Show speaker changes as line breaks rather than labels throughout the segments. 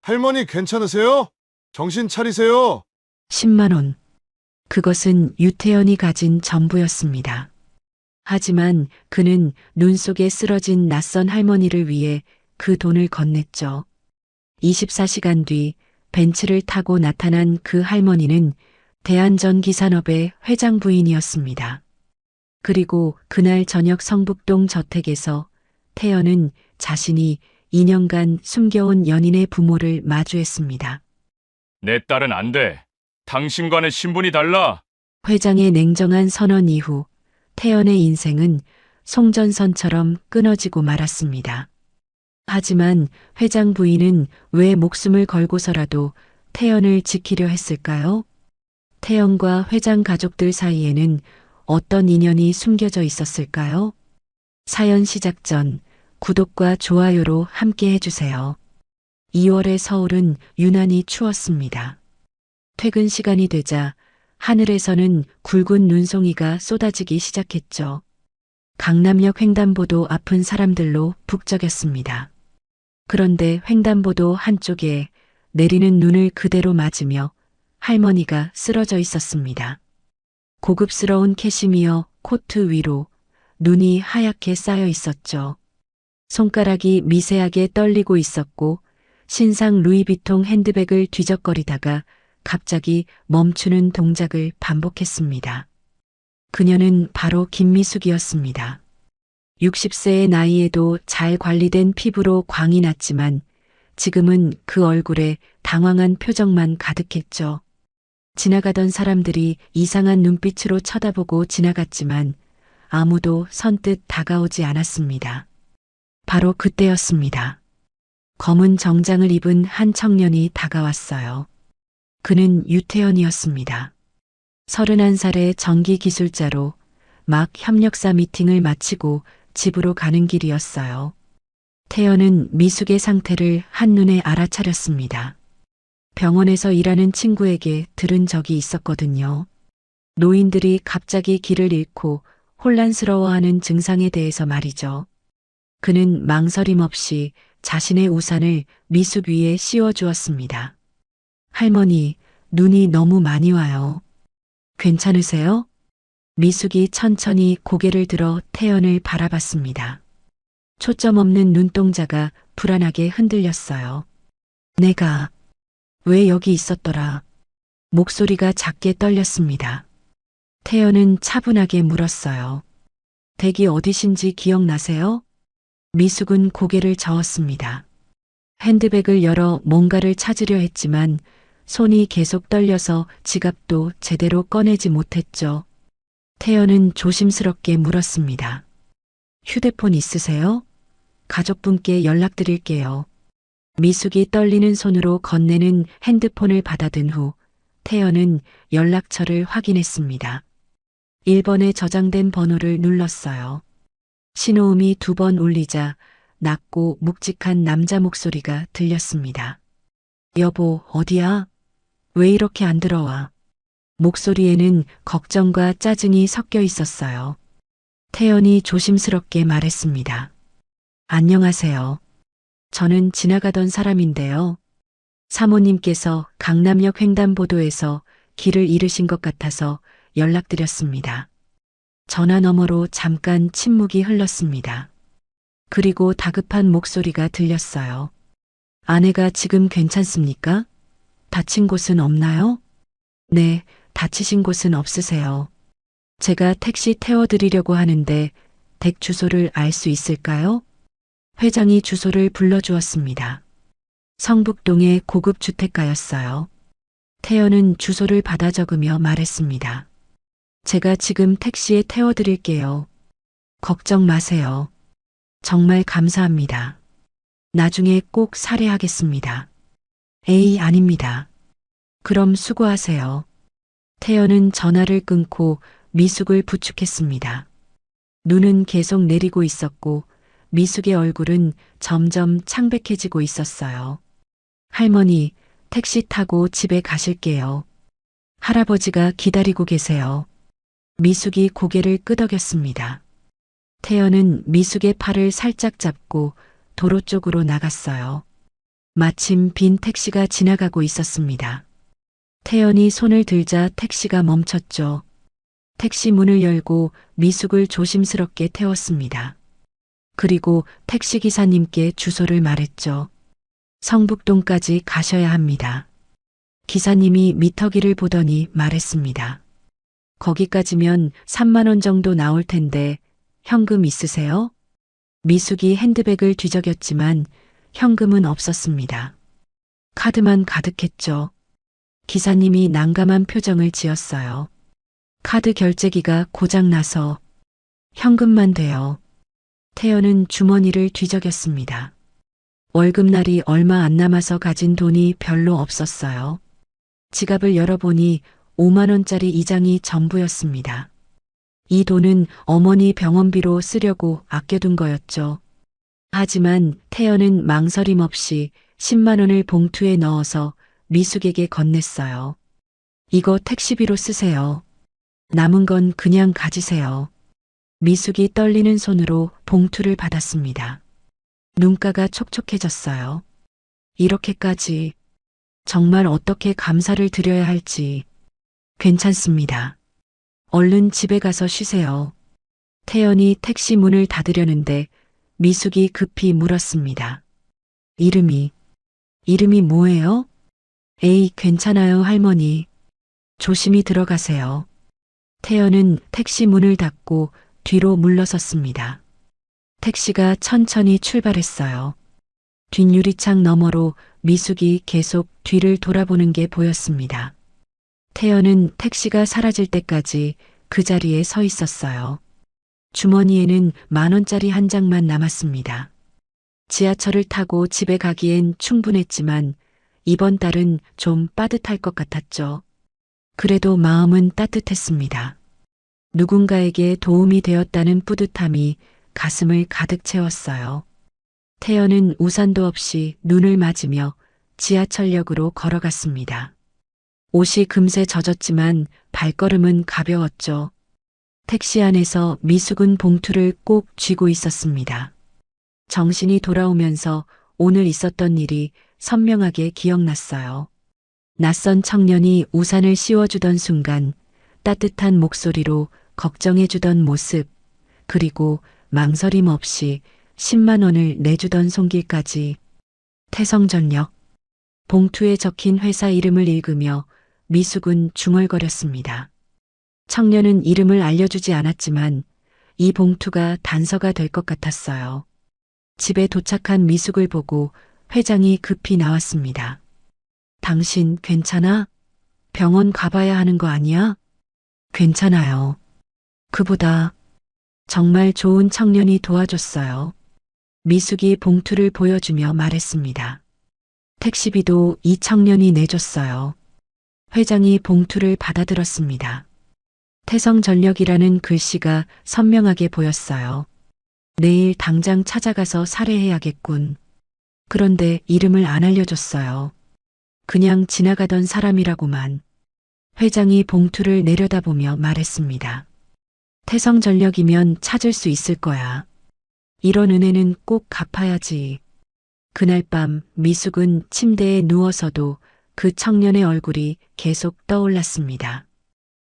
할머니 괜찮으세요? 정신 차리세요.
10만 원. 그것은 유태연이 가진 전부였습니다. 하지만 그는 눈 속에 쓰러진 낯선 할머니를 위해 그 돈을 건넸죠. 24시간 뒤 벤츠를 타고 나타난 그 할머니는 대한전기산업의 회장 부인이었습니다. 그리고 그날 저녁 성북동 저택에서 태연은 자신이 2년간 숨겨온 연인의 부모를 마주했습니다.
내 딸은 안 돼. 당신과는 신분이 달라.
회장의 냉정한 선언 이후 태연의 인생은 송전선처럼 끊어지고 말았습니다. 하지만 회장 부인은 왜 목숨을 걸고서라도 태연을 지키려 했을까요? 태연과 회장 가족들 사이에는 어떤 인연이 숨겨져 있었을까요? 사연 시작 전 구독과 좋아요로 함께 해주세요. 2월의 서울은 유난히 추웠습니다. 퇴근 시간이 되자 하늘에서는 굵은 눈송이가 쏟아지기 시작했죠. 강남역 횡단보도 앞은 사람들로 북적였습니다. 그런데 횡단보도 한쪽에 내리는 눈을 그대로 맞으며 할머니가 쓰러져 있었습니다. 고급스러운 캐시미어 코트 위로 눈이 하얗게 쌓여 있었죠. 손가락이 미세하게 떨리고 있었고 신상 루이비통 핸드백을 뒤적거리다가 갑자기 멈추는 동작을 반복했습니다. 그녀는 바로 김미숙이었습니다. 60세의 나이에도 잘 관리된 피부로 광이 났지만 지금은 그 얼굴에 당황한 표정만 가득했죠. 지나가던 사람들이 이상한 눈빛으로 쳐다보고 지나갔지만 아무도 선뜻 다가오지 않았습니다. 바로 그때였습니다. 검은 정장을 입은 한 청년이 다가왔어요. 그는 유태연이었습니다. 31살의 전기기술자로 막 협력사 미팅을 마치고 집으로 가는 길이었어요. 태연은 미숙의 상태를 한눈에 알아차렸습니다. 병원에서 일하는 친구에게 들은 적이 있었거든요. 노인들이 갑자기 길을 잃고 혼란스러워하는 증상에 대해서 말이죠. 그는 망설임 없이 자신의 우산을 미숙 위에 씌워주었습니다. 할머니, 눈이 너무 많이 와요. 괜찮으세요? 미숙이 천천히 고개를 들어 태연을 바라봤습니다. 초점 없는 눈동자가 불안하게 흔들렸어요. 내가 왜 여기 있었더라? 목소리가 작게 떨렸습니다. 태연은 차분하게 물었어요. 댁이 어디신지 기억나세요? 미숙은 고개를 저었습니다. 핸드백을 열어 뭔가를 찾으려 했지만 손이 계속 떨려서 지갑도 제대로 꺼내지 못했죠. 태연은 조심스럽게 물었습니다. 휴대폰 있으세요? 가족분께 연락드릴게요. 미숙이 떨리는 손으로 건네는 핸드폰을 받아든 후 태연은 연락처를 확인했습니다. 1번에 저장된 번호를 눌렀어요. 신호음이 2번 울리자 낮고 묵직한 남자 목소리가 들렸습니다. 여보, 어디야? 왜 이렇게 안 들어와? 목소리에는 걱정과 짜증이 섞여 있었어요. 태연이 조심스럽게 말했습니다. 안녕하세요. 저는 지나가던 사람인데요. 사모님께서 강남역 횡단보도에서 길을 잃으신 것 같아서 연락드렸습니다. 전화 너머로 잠깐 침묵이 흘렀습니다. 그리고 다급한 목소리가 들렸어요. 아내가 지금 괜찮습니까? 다친 곳은 없나요? 네, 다치신 곳은 없으세요. 제가 택시 태워드리려고 하는데 댁 주소를 알 수 있을까요? 회장이 주소를 불러주었습니다. 성북동의 고급 주택가였어요. 태연은 주소를 받아 적으며 말했습니다. 제가 지금 택시에 태워드릴게요. 걱정 마세요. 정말 감사합니다. 나중에 꼭 살해하겠습니다. 에이, 아닙니다. 그럼 수고하세요. 태연은 전화를 끊고 미숙을 부축했습니다. 눈은 계속 내리고 있었고 미숙의 얼굴은 점점 창백해지고 있었어요. 할머니, 택시 타고 집에 가실게요. 할아버지가 기다리고 계세요. 미숙이 고개를 끄덕였습니다. 태연은 미숙의 팔을 살짝 잡고 도로 쪽으로 나갔어요. 마침 빈 택시가 지나가고 있었습니다. 태연이 손을 들자 택시가 멈췄죠. 택시 문을 열고 미숙을 조심스럽게 태웠습니다. 그리고 택시 기사님께 주소를 말했죠. 성북동까지 가셔야 합니다. 기사님이 미터기를 보더니 말했습니다. 거기까지면 3만 원 정도 나올 텐데 현금 있으세요? 미숙이 핸드백을 뒤적였지만 현금은 없었습니다. 카드만 가득했죠. 기사님이 난감한 표정을 지었어요. 카드 결제기가 고장나서 현금만 돼요. 태연은 주머니를 뒤적였습니다. 월급날이 얼마 안 남아서 가진 돈이 별로 없었어요. 지갑을 열어보니 5만 원짜리 이장이 전부였습니다. 이 돈은 어머니 병원비로 쓰려고 아껴둔 거였죠. 하지만 태연은 망설임 없이 10만 원을 봉투에 넣어서 미숙에게 건넸어요. 이거 택시비로 쓰세요. 남은 건 그냥 가지세요. 미숙이 떨리는 손으로 봉투를 받았습니다. 눈가가 촉촉해졌어요. 이렇게까지 정말 어떻게 감사를 드려야 할지. 괜찮습니다. 얼른 집에 가서 쉬세요. 태연이 택시 문을 닫으려는데 미숙이 급히 물었습니다. 이름이 뭐예요? 에이, 괜찮아요, 할머니. 조심히 들어가세요. 태연은 택시 문을 닫고 뒤로 물러섰습니다. 택시가 천천히 출발했어요. 뒷유리창 너머로 미숙이 계속 뒤를 돌아보는 게 보였습니다. 태연은 택시가 사라질 때까지 그 자리에 서 있었어요. 주머니에는 10,000 원짜리 한 장만 남았습니다. 지하철을 타고 집에 가기엔 충분했지만 이번 달은 좀 빠듯할 것 같았죠. 그래도 마음은 따뜻했습니다. 누군가에게 도움이 되었다는 뿌듯함이 가슴을 가득 채웠어요. 태연은 우산도 없이 눈을 맞으며 지하철역으로 걸어갔습니다. 옷이 금세 젖었지만 발걸음은 가벼웠죠. 택시 안에서 미숙은 봉투를 꼭 쥐고 있었습니다. 정신이 돌아오면서 오늘 있었던 일이 선명하게 기억났어요. 낯선 청년이 우산을 씌워주던 순간 따뜻한 목소리로 걱정해주던 모습, 그리고 망설임 없이 10만 원을 내주던 손길까지. 태성전력. 봉투에 적힌 회사 이름을 읽으며 미숙은 중얼거렸습니다. 청년은 이름을 알려주지 않았지만 이 봉투가 단서가 될 것 같았어요. 집에 도착한 미숙을 보고 회장이 급히 나왔습니다. 당신 괜찮아? 병원 가봐야 하는 거 아니야? 괜찮아요. 그보다 정말 좋은 청년이 도와줬어요. 미숙이 봉투를 보여주며 말했습니다. 택시비도 이 청년이 내줬어요. 회장이 봉투를 받아들었습니다. 태성전력이라는 글씨가 선명하게 보였어요. 내일 당장 찾아가서 살해해야겠군. 그런데 이름을 안 알려줬어요. 그냥 지나가던 사람이라고만. 회장이 봉투를 내려다보며 말했습니다. 태성전력이면 찾을 수 있을 거야. 이런 은혜는 꼭 갚아야지. 그날 밤 미숙은 침대에 누워서도 그 청년의 얼굴이 계속 떠올랐습니다.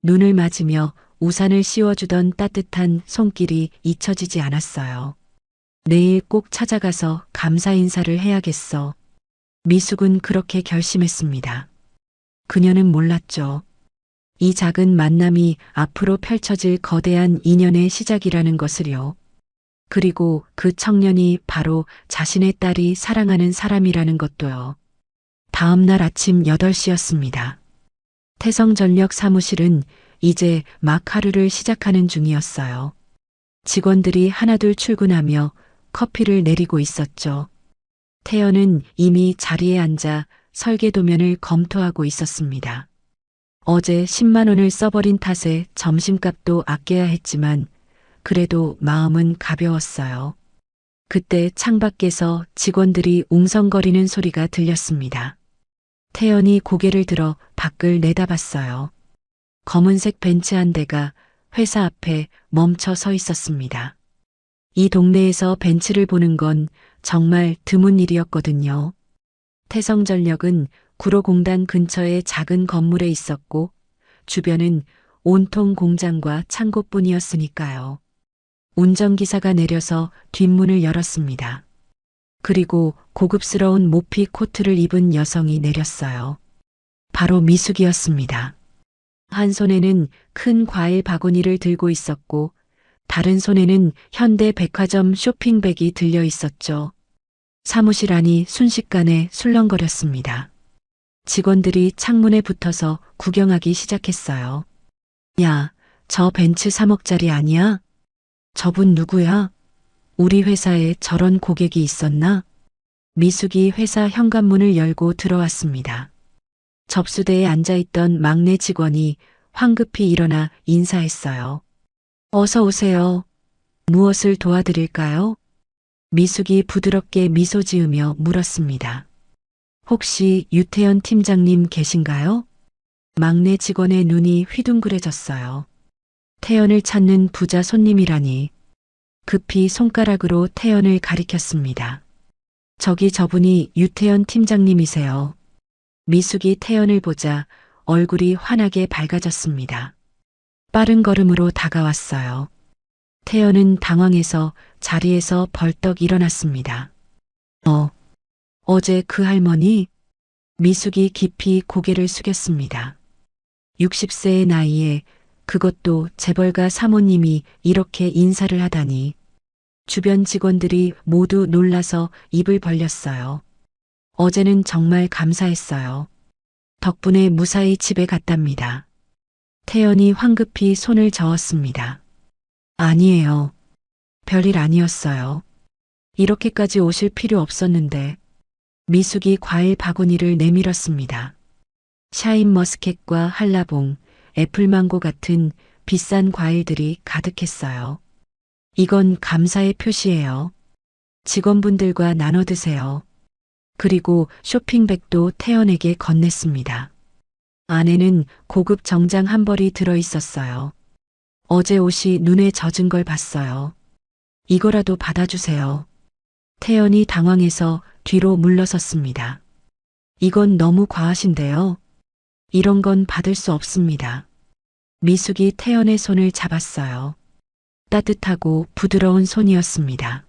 눈을 맞으며 우산을 씌워주던 따뜻한 손길이 잊혀지지 않았어요. 내일 꼭 찾아가서 감사 인사를 해야겠어. 미숙은 그렇게 결심했습니다. 그녀는 몰랐죠. 이 작은 만남이 앞으로 펼쳐질 거대한 인연의 시작이라는 것을요. 그리고 그 청년이 바로 자신의 딸이 사랑하는 사람이라는 것도요. 다음 날 아침 8시였습니다. 태성전력 사무실은 이제 막 하루를 시작하는 중이었어요. 직원들이 하나둘 출근하며 커피를 내리고 있었죠. 태연은 이미 자리에 앉아 설계도면을 검토하고 있었습니다. 어제 10만 원을 써버린 탓에 점심값도 아껴야 했지만 그래도 마음은 가벼웠어요. 그때 창밖에서 직원들이 웅성거리는 소리가 들렸습니다. 태연이 고개를 들어 밖을 내다봤어요. 검은색 벤츠 한 대가 회사 앞에 멈춰 서 있었습니다. 이 동네에서 벤츠를 보는 건 정말 드문 일이었거든요. 태성전력은 구로공단 근처의 작은 건물에 있었고 주변은 온통 공장과 창고뿐이었으니까요. 운전기사가 내려서 뒷문을 열었습니다. 그리고 고급스러운 모피 코트를 입은 여성이 내렸어요. 바로 미숙이었습니다. 한 손에는 큰 과일 바구니를 들고 있었고 다른 손에는 현대 백화점 쇼핑백이 들려 있었죠. 사무실 안이 순식간에 술렁거렸습니다. 직원들이 창문에 붙어서 구경하기 시작했어요. 야, 저 벤츠 3억짜리 아니야? 저분 누구야? 우리 회사에 저런 고객이 있었나? 미숙이 회사 현관문을 열고 들어왔습니다. 접수대에 앉아있던 막내 직원이 황급히 일어나 인사했어요. 어서 오세요. 무엇을 도와드릴까요? 미숙이 부드럽게 미소 지으며 물었습니다. 혹시 유태연 팀장님 계신가요? 막내 직원의 눈이 휘둥그레졌어요. 태연을 찾는 부자 손님이라니. 급히 손가락으로 태연을 가리켰습니다. 저기 저분이 유태연 팀장님이세요. 미숙이 태연을 보자 얼굴이 환하게 밝아졌습니다. 빠른 걸음으로 다가왔어요. 태연은 당황해서 자리에서 벌떡 일어났습니다. 어제 그 할머니? 미숙이 깊이 고개를 숙였습니다. 60세의 나이에 그것도 재벌가 사모님이 이렇게 인사를 하다니. 주변 직원들이 모두 놀라서 입을 벌렸어요. 어제는 정말 감사했어요. 덕분에 무사히 집에 갔답니다. 태연이 황급히 손을 저었습니다. 아니에요. 별일 아니었어요. 이렇게까지 오실 필요 없었는데. 미숙이 과일 바구니를 내밀었습니다. 샤인머스켓과 한라봉, 애플망고 같은 비싼 과일들이 가득했어요. 이건 감사의 표시예요. 직원분들과 나눠 드세요. 그리고 쇼핑백도 태연에게 건넸습니다. 안에는 고급 정장 한 벌이 들어 있었어요. 어제 옷이 눈에 젖은 걸 봤어요. 이거라도 받아주세요. 태연이 당황해서 뒤로 물러섰습니다. 이건 너무 과하신데요. 이런 건 받을 수 없습니다. 미숙이 태연의 손을 잡았어요. 따뜻하고 부드러운 손이었습니다.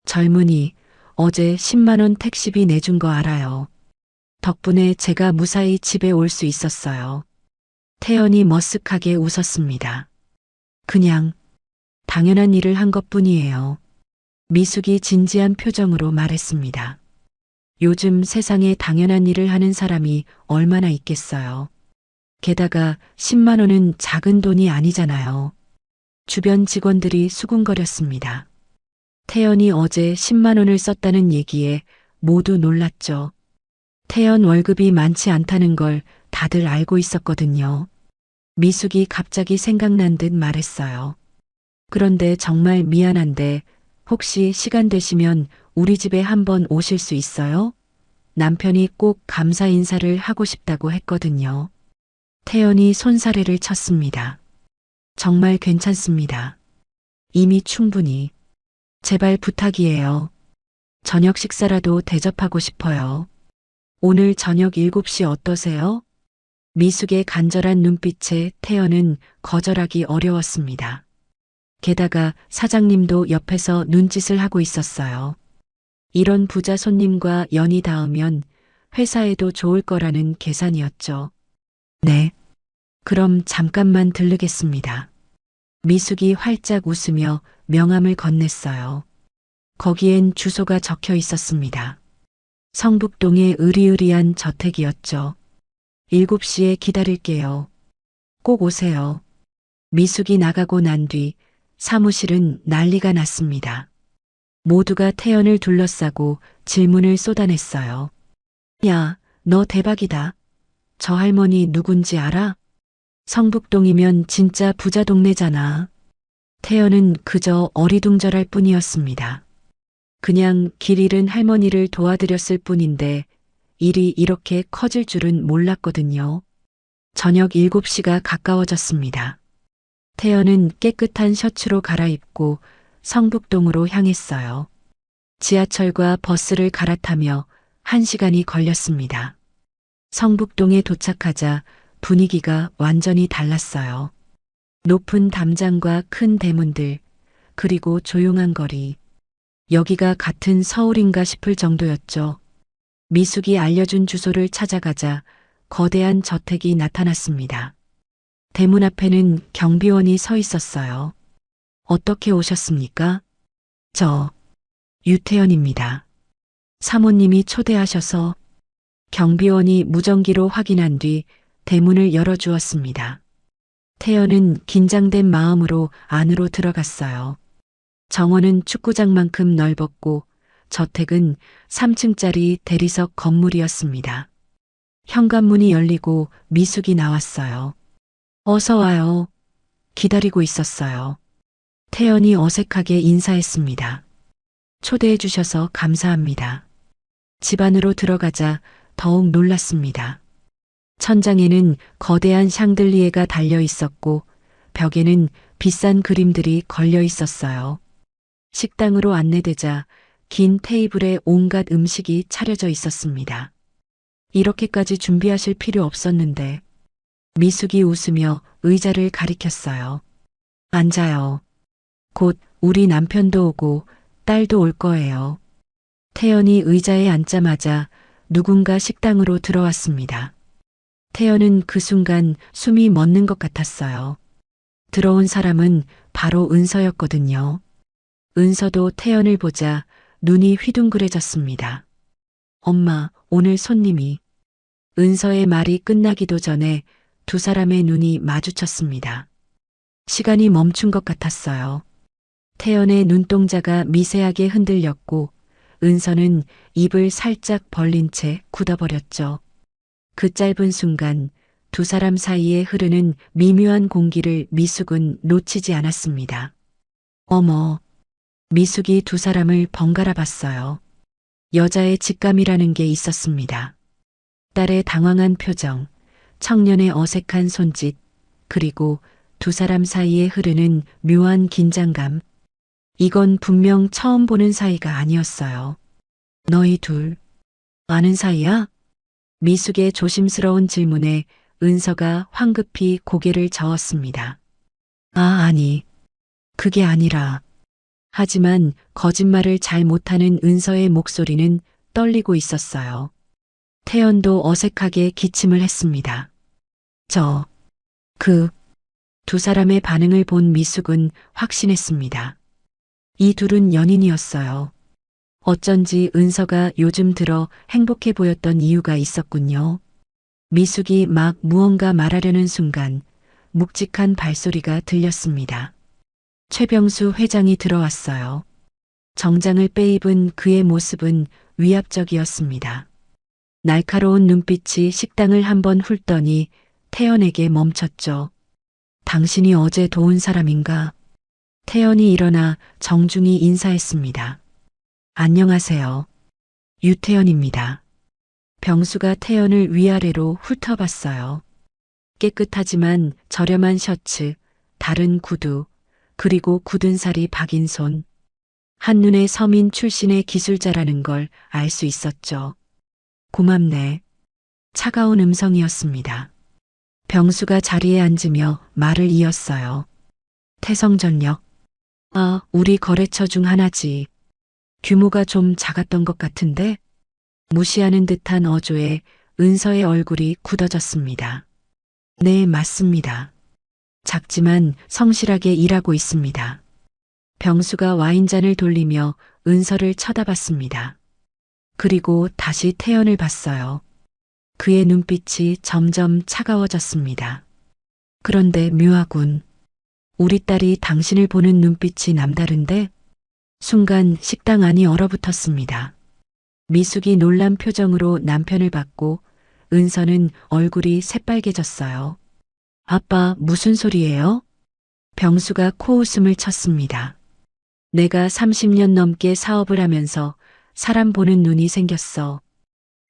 젊은이, 어제 10만 원 택시비 내준 거 알아요. 덕분에 제가 무사히 집에 올 수 있었어요. 태연이 머쓱하게 웃었습니다. 그냥 당연한 일을 한 것뿐이에요. 미숙이 진지한 표정으로 말했습니다. 요즘 세상에 당연한 일을 하는 사람이 얼마나 있겠어요. 게다가 10만 원은 작은 돈이 아니잖아요. 주변 직원들이 수군거렸습니다. 태연이 어제 10만 원을 썼다는 얘기에 모두 놀랐죠. 태연 월급이 많지 않다는 걸 다들 알고 있었거든요. 미숙이 갑자기 생각난 듯 말했어요. 그런데 정말 미안한데 혹시 시간 되시면 우리 집에 한번 오실 수 있어요? 남편이 꼭 감사 인사를 하고 싶다고 했거든요. 태연이 손사래를 쳤습니다. 정말 괜찮습니다. 이미 충분히. 제발 부탁이에요. 저녁 식사라도 대접하고 싶어요. 오늘 저녁 7시 어떠세요? 미숙의 간절한 눈빛에 태연은 거절하기 어려웠습니다. 게다가 사장님도 옆에서 눈짓을 하고 있었어요. 이런 부자 손님과 연이 닿으면 회사에도 좋을 거라는 계산이었죠. 네. 그럼 잠깐만 들르겠습니다. 미숙이 활짝 웃으며 명함을 건넸어요. 거기엔 주소가 적혀 있었습니다. 성북동의 으리으리한 저택이었죠. 7시에 기다릴게요. 꼭 오세요. 미숙이 나가고 난 뒤 사무실은 난리가 났습니다. 모두가 태연을 둘러싸고 질문을 쏟아냈어요. 야, 너 대박이다. 저 할머니 누군지 알아? 성북동이면 진짜 부자 동네잖아. 태연은 그저 어리둥절할 뿐이었습니다. 그냥 길 잃은 할머니를 도와드렸을 뿐인데 일이 이렇게 커질 줄은 몰랐거든요. 저녁 7시가 가까워졌습니다. 태연은 깨끗한 셔츠로 갈아입고 성북동으로 향했어요. 지하철과 버스를 갈아타며 1시간이 걸렸습니다. 성북동에 도착하자 분위기가 완전히 달랐어요. 높은 담장과 큰 대문들, 그리고 조용한 거리. 여기가 같은 서울인가 싶을 정도였죠. 미숙이 알려준 주소를 찾아가자 거대한 저택이 나타났습니다. 대문 앞에는 경비원이 서 있었어요. 어떻게 오셨습니까? 저, 유태연입니다. 사모님이 초대하셔서. 경비원이 무전기로 확인한 뒤 대문을 열어주었습니다. 태연은 긴장된 마음으로 안으로 들어갔어요. 정원은 축구장만큼 넓었고 저택은 3층짜리 대리석 건물이었습니다. 현관문이 열리고 미숙이 나왔어요. 어서 와요. 기다리고 있었어요. 태연이 어색하게 인사했습니다. 초대해 주셔서 감사합니다. 집 안으로 들어가자 더욱 놀랐습니다. 천장에는 거대한 샹들리에가 달려 있었고 벽에는 비싼 그림들이 걸려 있었어요. 식당으로 안내되자 긴 테이블에 온갖 음식이 차려져 있었습니다. 이렇게까지 준비하실 필요 없었는데. 미숙이 웃으며 의자를 가리켰어요. 앉아요. 곧 우리 남편도 오고 딸도 올 거예요. 태연이 의자에 앉자마자 누군가 식당으로 들어왔습니다. 태연은 그 순간 숨이 멎는 것 같았어요. 들어온 사람은 바로 은서였거든요. 은서도 태연을 보자 눈이 휘둥그레졌습니다. 엄마, 오늘 손님이. 은서의 말이 끝나기도 전에 두 사람의 눈이 마주쳤습니다. 시간이 멈춘 것 같았어요. 태연의 눈동자가 미세하게 흔들렸고 은서는 입을 살짝 벌린 채 굳어버렸죠. 그 짧은 순간 두 사람 사이에 흐르는 미묘한 공기를 미숙은 놓치지 않았습니다. 어머, 미숙이 두 사람을 번갈아 봤어요. 여자의 직감이라는 게 있었습니다. 딸의 당황한 표정, 청년의 어색한 손짓, 그리고 두 사람 사이에 흐르는 묘한 긴장감. 이건 분명 처음 보는 사이가 아니었어요. 너희 둘 아는 사이야? 미숙의 조심스러운 질문에 은서가 황급히 고개를 저었습니다. 아니, 그게 아니라. 하지만 거짓말을 잘 못하는 은서의 목소리는 떨리고 있었어요. 태연도 어색하게 기침을 했습니다. 두 사람의 반응을 본 미숙은 확신했습니다. 이 둘은 연인이었어요. 어쩐지 은서가 요즘 들어 행복해 보였던 이유가 있었군요. 미숙이 막 무언가 말하려는 순간 묵직한 발소리가 들렸습니다. 최병수 회장이 들어왔어요. 정장을 빼입은 그의 모습은 위압적이었습니다. 날카로운 눈빛이 식당을 한번 훑더니 태연에게 멈췄죠. 당신이 어제 도운 사람인가? 태연이 일어나 정중히 인사했습니다. 안녕하세요. 유태연입니다. 병수가 태연을 위아래로 훑어봤어요. 깨끗하지만 저렴한 셔츠, 다른 구두, 그리고 굳은 살이 박인 손. 한눈에 서민 출신의 기술자라는 걸 알 수 있었죠. 고맙네. 차가운 음성이었습니다. 병수가 자리에 앉으며 말을 이었어요. 태성전력. 우리 거래처 중 하나지. 규모가 좀 작았던 것 같은데? 무시하는 듯한 어조에 은서의 얼굴이 굳어졌습니다. 네, 맞습니다. 작지만 성실하게 일하고 있습니다. 병수가 와인잔을 돌리며 은서를 쳐다봤습니다. 그리고 다시 태연을 봤어요. 그의 눈빛이 점점 차가워졌습니다. 그런데 묘하군. 우리 딸이 당신을 보는 눈빛이 남다른데? 순간 식당 안이 얼어붙었습니다. 미숙이 놀란 표정으로 남편을 봤고 은서는 얼굴이 새빨개졌어요. 아빠, 무슨 소리예요? 병수가 코웃음을 쳤습니다. 내가 30년 넘게 사업을 하면서 사람 보는 눈이 생겼어.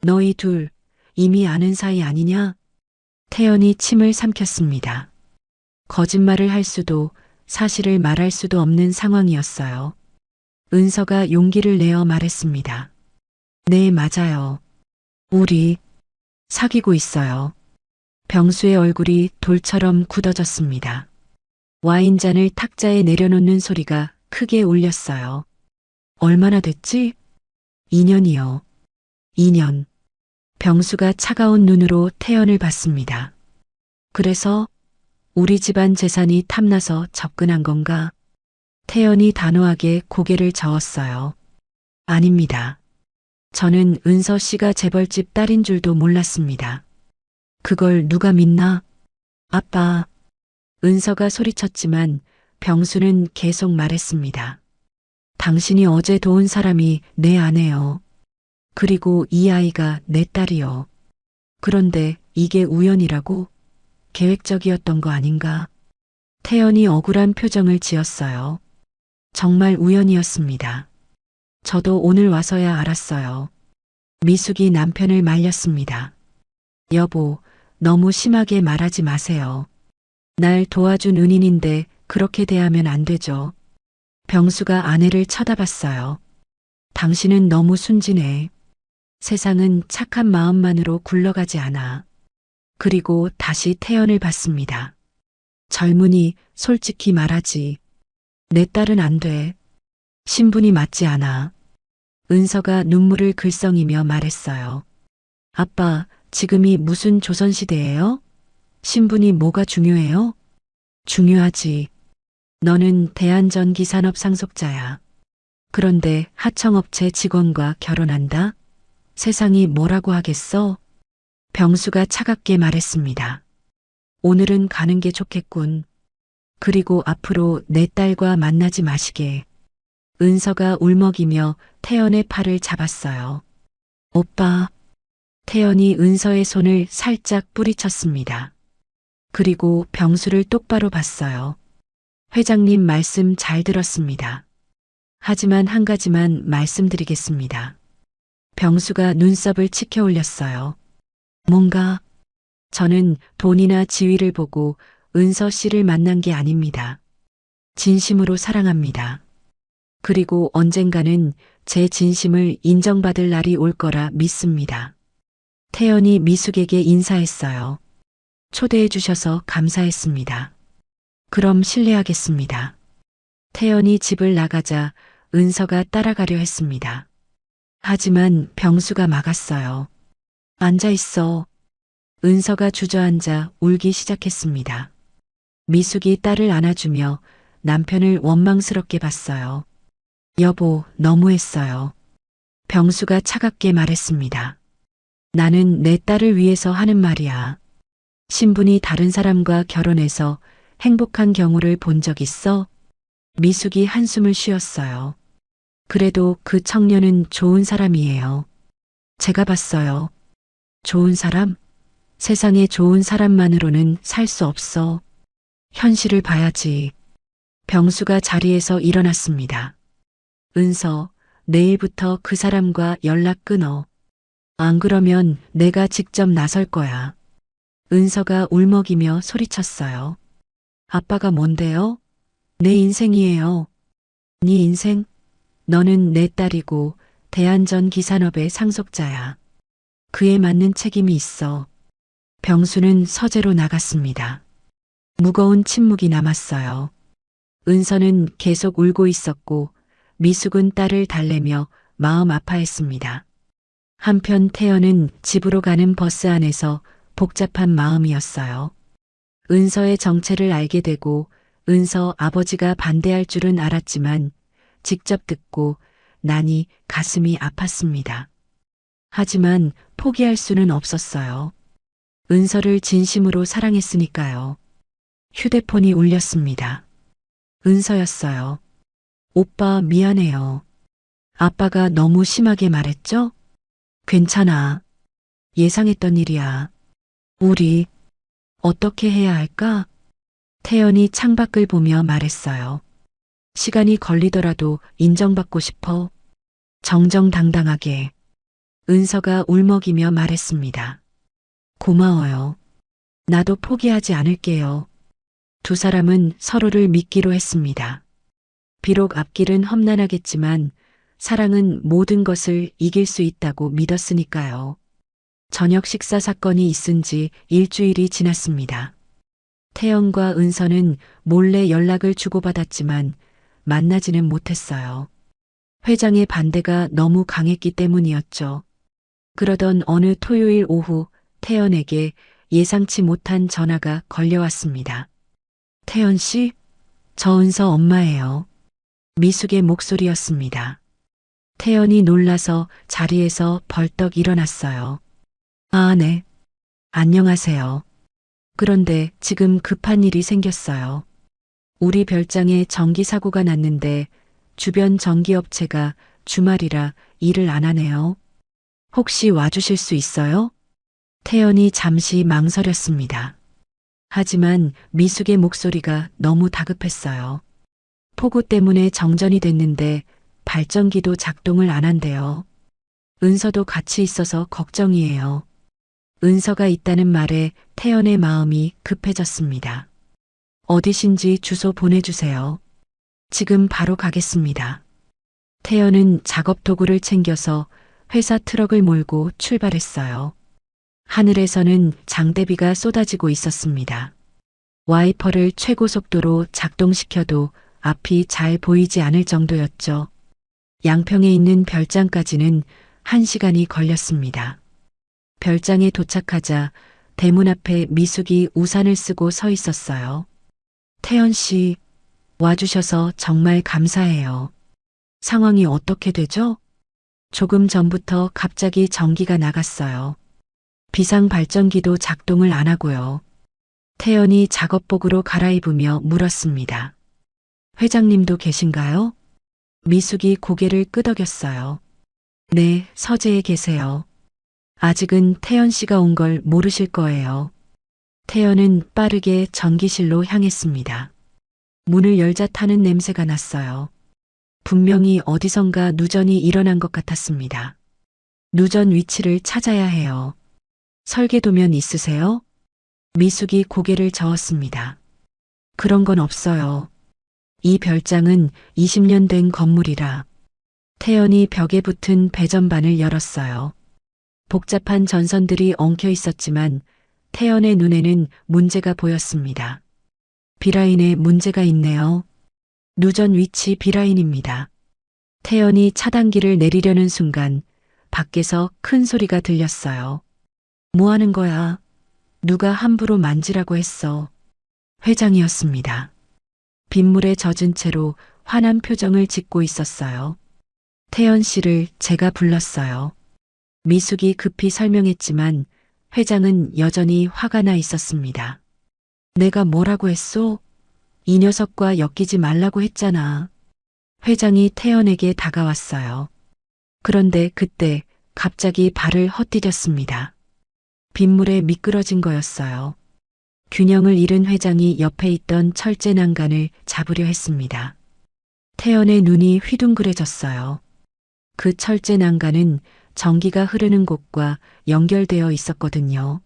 너희 둘 이미 아는 사이 아니냐? 태연이 침을 삼켰습니다. 거짓말을 할 수도 사실을 말할 수도 없는 상황이었어요. 은서가 용기를 내어 말했습니다. 네, 맞아요. 우리 사귀고 있어요. 병수의 얼굴이 돌처럼 굳어졌습니다. 와인잔을 탁자에 내려놓는 소리가 크게 울렸어요. 얼마나 됐지? 2년이요. 2년. 병수가 차가운 눈으로 태연을 봤습니다. 그래서 우리 집안 재산이 탐나서 접근한 건가? 태연이 단호하게 고개를 저었어요. 아닙니다. 저는 은서 씨가 재벌집 딸인 줄도 몰랐습니다. 그걸 누가 믿나? 아빠. 은서가 소리쳤지만 병수는 계속 말했습니다. 당신이 어제 도운 사람이 내 아내요. 그리고 이 아이가 내 딸이요. 그런데 이게 우연이라고? 계획적이었던 거 아닌가? 태연이 억울한 표정을 지었어요. 정말 우연이었습니다. 저도 오늘 와서야 알았어요. 미숙이 남편을 말렸습니다. 여보, 너무 심하게 말하지 마세요. 날 도와준 은인인데 그렇게 대하면 안 되죠. 병수가 아내를 쳐다봤어요. 당신은 너무 순진해. 세상은 착한 마음만으로 굴러가지 않아. 그리고 다시 태연을 봤습니다. 젊은이, 솔직히 말하지. 내 딸은 안 돼. 신분이 맞지 않아. 은서가 눈물을 글썽이며 말했어요. 아빠, 지금이 무슨 조선시대예요? 신분이 뭐가 중요해요? 중요하지. 너는 대한전기산업 상속자야. 그런데 하청업체 직원과 결혼한다? 세상이 뭐라고 하겠어? 병수가 차갑게 말했습니다. 오늘은 가는 게 좋겠군. 그리고 앞으로 내 딸과 만나지 마시게. 은서가 울먹이며 태연의 팔을 잡았어요. 오빠. 태연이 은서의 손을 살짝 뿌리쳤습니다. 그리고 병수를 똑바로 봤어요. 회장님 말씀 잘 들었습니다. 하지만 한 가지만 말씀드리겠습니다. 병수가 눈썹을 치켜 올렸어요. 뭔가? 저는 돈이나 지위를 보고 은서 씨를 만난 게 아닙니다. 진심으로 사랑합니다. 그리고 언젠가는 제 진심을 인정받을 날이 올 거라 믿습니다. 태연이 미숙에게 인사했어요. 초대해 주셔서 감사했습니다. 그럼 실례하겠습니다. 태연이 집을 나가자 은서가 따라가려 했습니다. 하지만 병수가 막았어요. 앉아 있어. 은서가 주저앉아 울기 시작했습니다. 미숙이 딸을 안아주며 남편을 원망스럽게 봤어요. 여보, 너무했어요. 병수가 차갑게 말했습니다. 나는 내 딸을 위해서 하는 말이야. 신분이 다른 사람과 결혼해서 행복한 경우를 본 적 있어? 미숙이 한숨을 쉬었어요. 그래도 그 청년은 좋은 사람이에요. 제가 봤어요. 좋은 사람? 세상에 좋은 사람만으로는 살 수 없어. 현실을 봐야지. 병수가 자리에서 일어났습니다. 은서, 내일부터 그 사람과 연락 끊어. 안 그러면 내가 직접 나설 거야. 은서가 울먹이며 소리쳤어요. 아빠가 뭔데요? 내 인생이에요. 네 인생? 너는 내 딸이고 대한전기산업의 상속자야. 그에 맞는 책임이 있어. 병수는 서재로 나갔습니다. 무거운 침묵이 남았어요. 은서는 계속 울고 있었고 미숙은 딸을 달래며 마음 아파했습니다. 한편 태연은 집으로 가는 버스 안에서 복잡한 마음이었어요. 은서의 정체를 알게 되고 은서 아버지가 반대할 줄은 알았지만 직접 듣고 나니 가슴이 아팠습니다. 하지만 포기할 수는 없었어요. 은서를 진심으로 사랑했으니까요. 휴대폰이 울렸습니다. 은서였어요. 오빠 미안해요. 아빠가 너무 심하게 말했죠? 괜찮아. 예상했던 일이야. 우리 어떻게 해야 할까? 태연이 창밖을 보며 말했어요. 시간이 걸리더라도 인정받고 싶어. 정정당당하게. 은서가 울먹이며 말했습니다. 고마워요. 나도 포기하지 않을게요. 두 사람은 서로를 믿기로 했습니다. 비록 앞길은 험난하겠지만 사랑은 모든 것을 이길 수 있다고 믿었으니까요. 저녁 식사 사건이 있은 지 일주일이 지났습니다. 태연과 은서는 몰래 연락을 주고받았지만 만나지는 못했어요. 회장의 반대가 너무 강했기 때문이었죠. 그러던 어느 토요일 오후 태연에게 예상치 못한 전화가 걸려왔습니다. 태연 씨, 저 은서 엄마예요. 미숙의 목소리였습니다. 태연이 놀라서 자리에서 벌떡 일어났어요. 아, 네. 안녕하세요. 그런데 지금 급한 일이 생겼어요. 우리 별장에 전기 사고가 났는데 주변 전기업체가 주말이라 일을 안 하네요. 혹시 와주실 수 있어요? 태연이 잠시 망설였습니다. 하지만 미숙의 목소리가 너무 다급했어요. 폭우 때문에 정전이 됐는데 발전기도 작동을 안 한대요. 은서도 같이 있어서 걱정이에요. 은서가 있다는 말에 태연의 마음이 급해졌습니다. 어디신지 주소 보내주세요. 지금 바로 가겠습니다. 태연은 작업 도구를 챙겨서 회사 트럭을 몰고 출발했어요. 하늘에서는 장대비가 쏟아지고 있었습니다. 와이퍼를 최고 속도로 작동시켜도 앞이 잘 보이지 않을 정도였죠. 양평에 있는 별장까지는 1시간이 걸렸습니다. 별장에 도착하자 대문 앞에 미숙이 우산을 쓰고 서 있었어요. 태연 씨, 와주셔서 정말 감사해요. 상황이 어떻게 되죠? 조금 전부터 갑자기 전기가 나갔어요. 비상 발전기도 작동을 안 하고요. 태연이 작업복으로 갈아입으며 물었습니다. 회장님도 계신가요? 미숙이 고개를 끄덕였어요. 네, 서재에 계세요. 아직은 태연 씨가 온 걸 모르실 거예요. 태연은 빠르게 전기실로 향했습니다. 문을 열자 타는 냄새가 났어요. 분명히 어디선가 누전이 일어난 것 같았습니다. 누전 위치를 찾아야 해요. 설계도면 있으세요? 미숙이 고개를 저었습니다. 그런 건 없어요. 이 별장은 20년 된 건물이라. 태연이 벽에 붙은 배전반을 열었어요. 복잡한 전선들이 엉켜 있었지만 태연의 눈에는 문제가 보였습니다. 비라인에 문제가 있네요. 누전 위치 비라인입니다. 태연이 차단기를 내리려는 순간 밖에서 큰 소리가 들렸어요. 뭐 하는 거야? 누가 함부로 만지라고 했어. 회장이었습니다. 빗물에 젖은 채로 화난 표정을 짓고 있었어요. 태연 씨를 제가 불렀어요. 미숙이 급히 설명했지만 회장은 여전히 화가 나 있었습니다. 내가 뭐라고 했소? 이 녀석과 엮이지 말라고 했잖아. 회장이 태연에게 다가왔어요. 그런데 그때 갑자기 발을 헛디뎠습니다. 빗물에 미끄러진 거였어요. 균형을 잃은 회장이 옆에 있던 철제 난간을 잡으려 했습니다. 태연의 눈이 휘둥그레졌어요. 그 철제 난간은 전기가 흐르는 곳과 연결되어 있었거든요.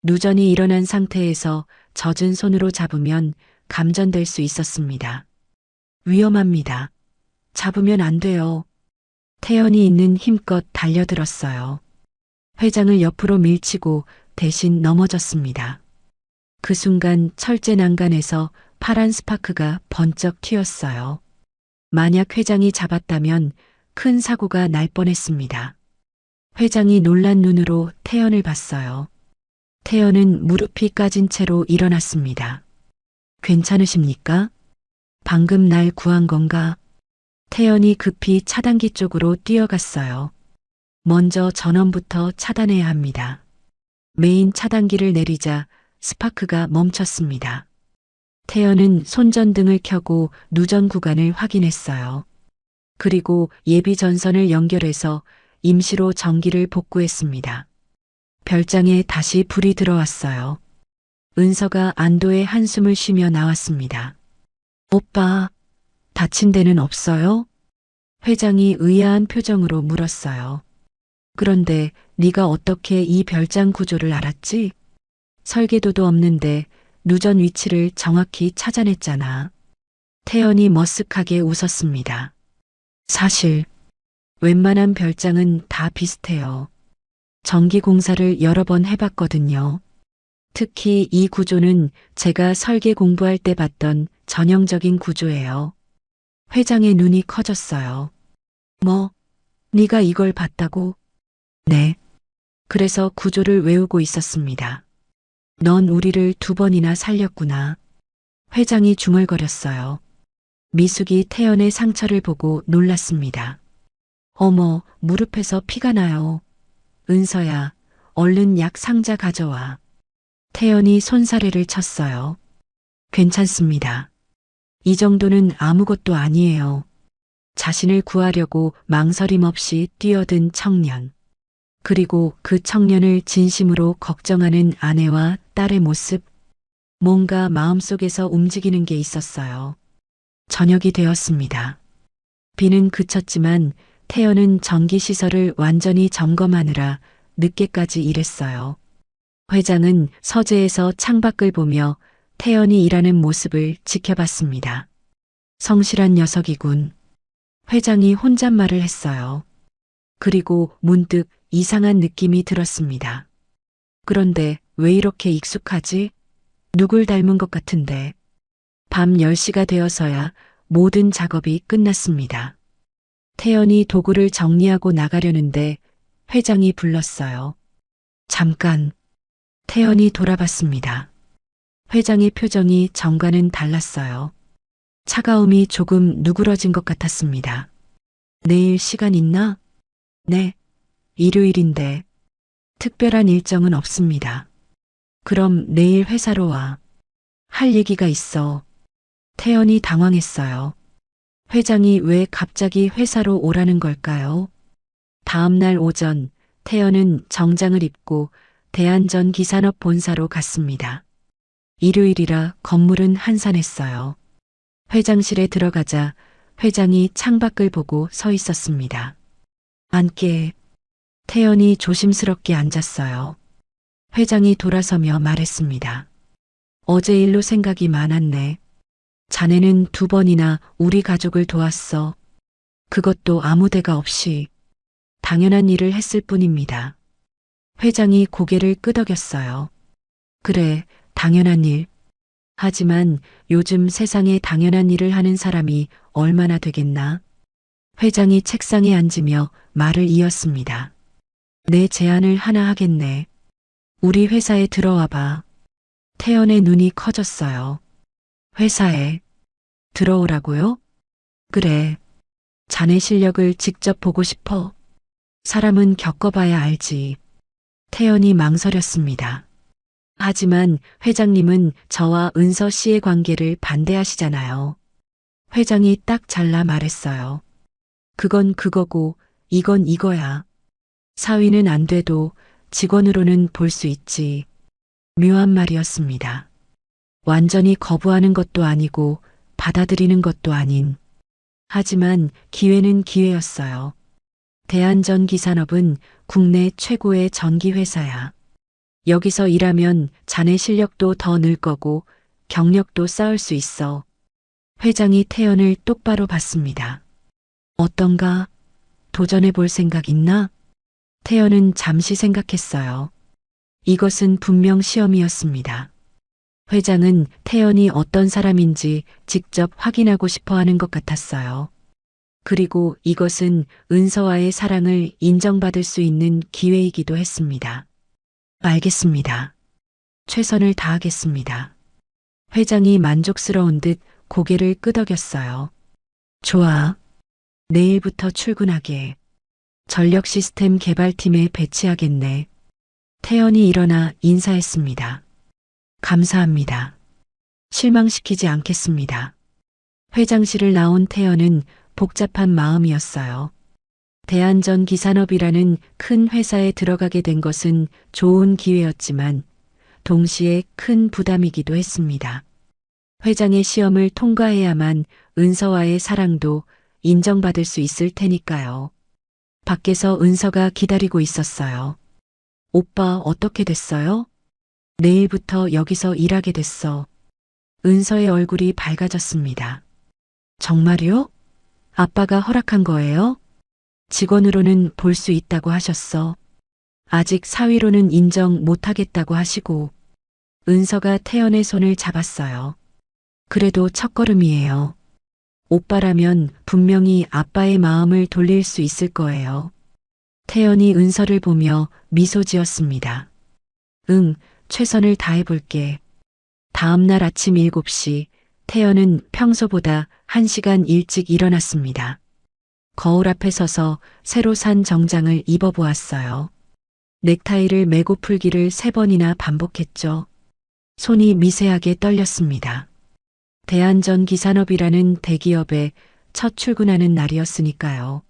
누전이 일어난 상태에서 젖은 손으로 잡으면 감전될 수 있었습니다. 위험합니다. 잡으면 안 돼요. 태연이 있는 힘껏 달려들었어요. 회장을 옆으로 밀치고 대신 넘어졌습니다. 그 순간 철제 난간에서 파란 스파크가 번쩍 튀었어요. 만약 회장이 잡았다면 큰 사고가 날 뻔했습니다. 회장이 놀란 눈으로 태연을 봤어요. 태연은 무릎이 까진 채로 일어났습니다. 괜찮으십니까? 방금 날 구한 건가? 태연이 급히 차단기 쪽으로 뛰어갔어요. 먼저 전원부터 차단해야 합니다. 메인 차단기를 내리자 스파크가 멈췄습니다. 태연은 손전등을 켜고 누전 구간을 확인했어요. 그리고 예비 전선을 연결해서 임시로 전기를 복구했습니다. 별장에 다시 불이 들어왔어요. 은서가 안도의 한숨을 쉬며 나왔습니다. 오빠, 다친 데는 없어요? 회장이 의아한 표정으로 물었어요. 그런데 네가 어떻게 이 별장 구조를 알았지? 설계도도 없는데 누전 위치를 정확히 찾아냈잖아. 태연이 머쓱하게 웃었습니다. 사실 웬만한 별장은 다 비슷해요. 전기공사를 여러 번 해봤거든요. 특히 이 구조는 제가 설계 공부할 때 봤던 전형적인 구조예요. 회장의 눈이 커졌어요. 뭐, 네가 이걸 봤다고? 네. 그래서 구조를 외우고 있었습니다. 넌 우리를 2번이나 살렸구나. 회장이 중얼거렸어요. 미숙이 태연의 상처를 보고 놀랐습니다. 어머, 무릎에서 피가 나요. 은서야, 얼른 약 상자 가져와. 태연이 손사래를 쳤어요. 괜찮습니다. 이 정도는 아무것도 아니에요. 자신을 구하려고 망설임 없이 뛰어든 청년. 그리고 그 청년을 진심으로 걱정하는 아내와 딸의 모습. 뭔가 마음속에서 움직이는 게 있었어요. 저녁이 되었습니다. 비는 그쳤지만 태연은 전기시설을 완전히 점검하느라 늦게까지 일했어요. 회장은 서재에서 창밖을 보며 태연이 일하는 모습을 지켜봤습니다. 성실한 녀석이군. 회장이 혼잣말을 했어요. 그리고 문득 이상한 느낌이 들었습니다. 그런데 왜 이렇게 익숙하지? 누굴 닮은 것 같은데. 밤 10시가 되어서야 모든 작업이 끝났습니다. 태연이 도구를 정리하고 나가려는데 회장이 불렀어요. 잠깐. 태연이 돌아봤습니다. 회장의 표정이 전과는 달랐어요. 차가움이 조금 누그러진 것 같았습니다. 내일 시간 있나? 네. 일요일인데. 특별한 일정은 없습니다. 그럼 내일 회사로 와. 할 얘기가 있어. 태연이 당황했어요. 회장이 왜 갑자기 회사로 오라는 걸까요? 다음 날 오전, 태연은 정장을 입고 대한전기산업 본사로 갔습니다. 일요일이라 건물은 한산했어요. 회장실에 들어가자 회장이 창밖을 보고 서 있었습니다. 앉게. 태연이 조심스럽게 앉았어요. 회장이 돌아서며 말했습니다. 어제 일로 생각이 많았네. 자네는 2번이나 우리 가족을 도왔어. 그것도 아무 대가 없이. 당연한 일을 했을 뿐입니다. 회장이 고개를 끄덕였어요. 그래, 당연한 일. 하지만 요즘 세상에 당연한 일을 하는 사람이 얼마나 되겠나? 회장이 책상에 앉으며 말을 이었습니다. 내 제안을 하나 하겠네. 우리 회사에 들어와 봐. 태연의 눈이 커졌어요. 회사에 들어오라고요? 그래. 자네 실력을 직접 보고 싶어. 사람은 겪어봐야 알지. 태연이 망설였습니다. 하지만 회장님은 저와 은서 씨의 관계를 반대하시잖아요. 회장이 딱 잘라 말했어요. 그건 그거고 이건 이거야. 사위는 안 돼도 직원으로는 볼 수 있지. 묘한 말이었습니다. 완전히 거부하는 것도 아니고 받아들이는 것도 아닌. 하지만 기회는 기회였어요. 대한전기산업은 국내 최고의 전기회사야. 여기서 일하면 자네 실력도 더 늘 거고 경력도 쌓을 수 있어. 회장이 태연을 똑바로 봤습니다. 어떤가? 도전해 볼 생각 있나? 태연은 잠시 생각했어요. 이것은 분명 시험이었습니다. 회장은 태연이 어떤 사람인지 직접 확인하고 싶어 하는 것 같았어요. 그리고 이것은 은서와의 사랑을 인정받을 수 있는 기회이기도 했습니다. 알겠습니다. 최선을 다하겠습니다. 회장이 만족스러운 듯 고개를 끄덕였어요. 좋아. 내일부터 출근하게. 전력 시스템 개발팀에 배치하겠네. 태연이 일어나 인사했습니다. 감사합니다. 실망시키지 않겠습니다. 회장실을 나온 태연은 복잡한 마음이었어요. 대한전기산업이라는 큰 회사에 들어가게 된 것은 좋은 기회였지만 동시에 큰 부담이기도 했습니다. 회장의 시험을 통과해야만 은서와의 사랑도 인정받을 수 있을 테니까요. 밖에서 은서가 기다리고 있었어요. 오빠 어떻게 됐어요? 내일부터 여기서 일하게 됐어. 은서의 얼굴이 밝아졌습니다. 정말요? 아빠가 허락한 거예요? 직원으로는 볼 수 있다고 하셨어. 아직 사위로는 인정 못하겠다고 하시고 은서가 태연의 손을 잡았어요. 그래도 첫걸음이에요. 오빠라면 분명히 아빠의 마음을 돌릴 수 있을 거예요. 태연이 은서를 보며 미소 지었습니다. 응, 최선을 다해볼게. 다음 날 아침 7시, 태연은 평소보다 1시간 일찍 일어났습니다. 거울 앞에 서서 새로 산 정장을 입어보았어요. 넥타이를 매고 풀기를 3번이나 반복했죠. 손이 미세하게 떨렸습니다. 대한전기산업이라는 대기업에 첫 출근하는 날이었으니까요.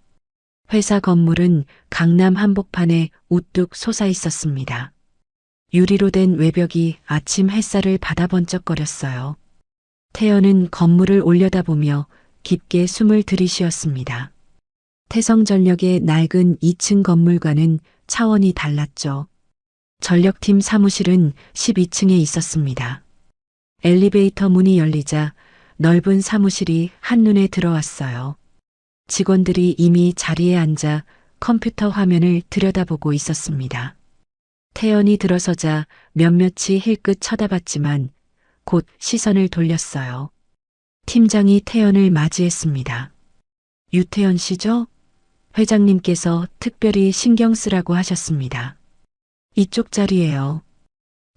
회사 건물은 강남 한복판에 우뚝 솟아 있었습니다. 유리로 된 외벽이 아침 햇살을 받아 번쩍거렸어요. 태연은 건물을 올려다보며 깊게 숨을 들이쉬었습니다. 태성전력의 낡은 2층 건물과는 차원이 달랐죠. 전력팀 사무실은 12층에 있었습니다. 엘리베이터 문이 열리자 넓은 사무실이 한눈에 들어왔어요. 직원들이 이미 자리에 앉아 컴퓨터 화면을 들여다보고 있었습니다. 태연이 들어서자 몇몇이 힐끗 쳐다봤지만 곧 시선을 돌렸어요. 팀장이 태연을 맞이했습니다. 유태연 씨죠? 회장님께서 특별히 신경 쓰라고 하셨습니다. 이쪽 자리예요.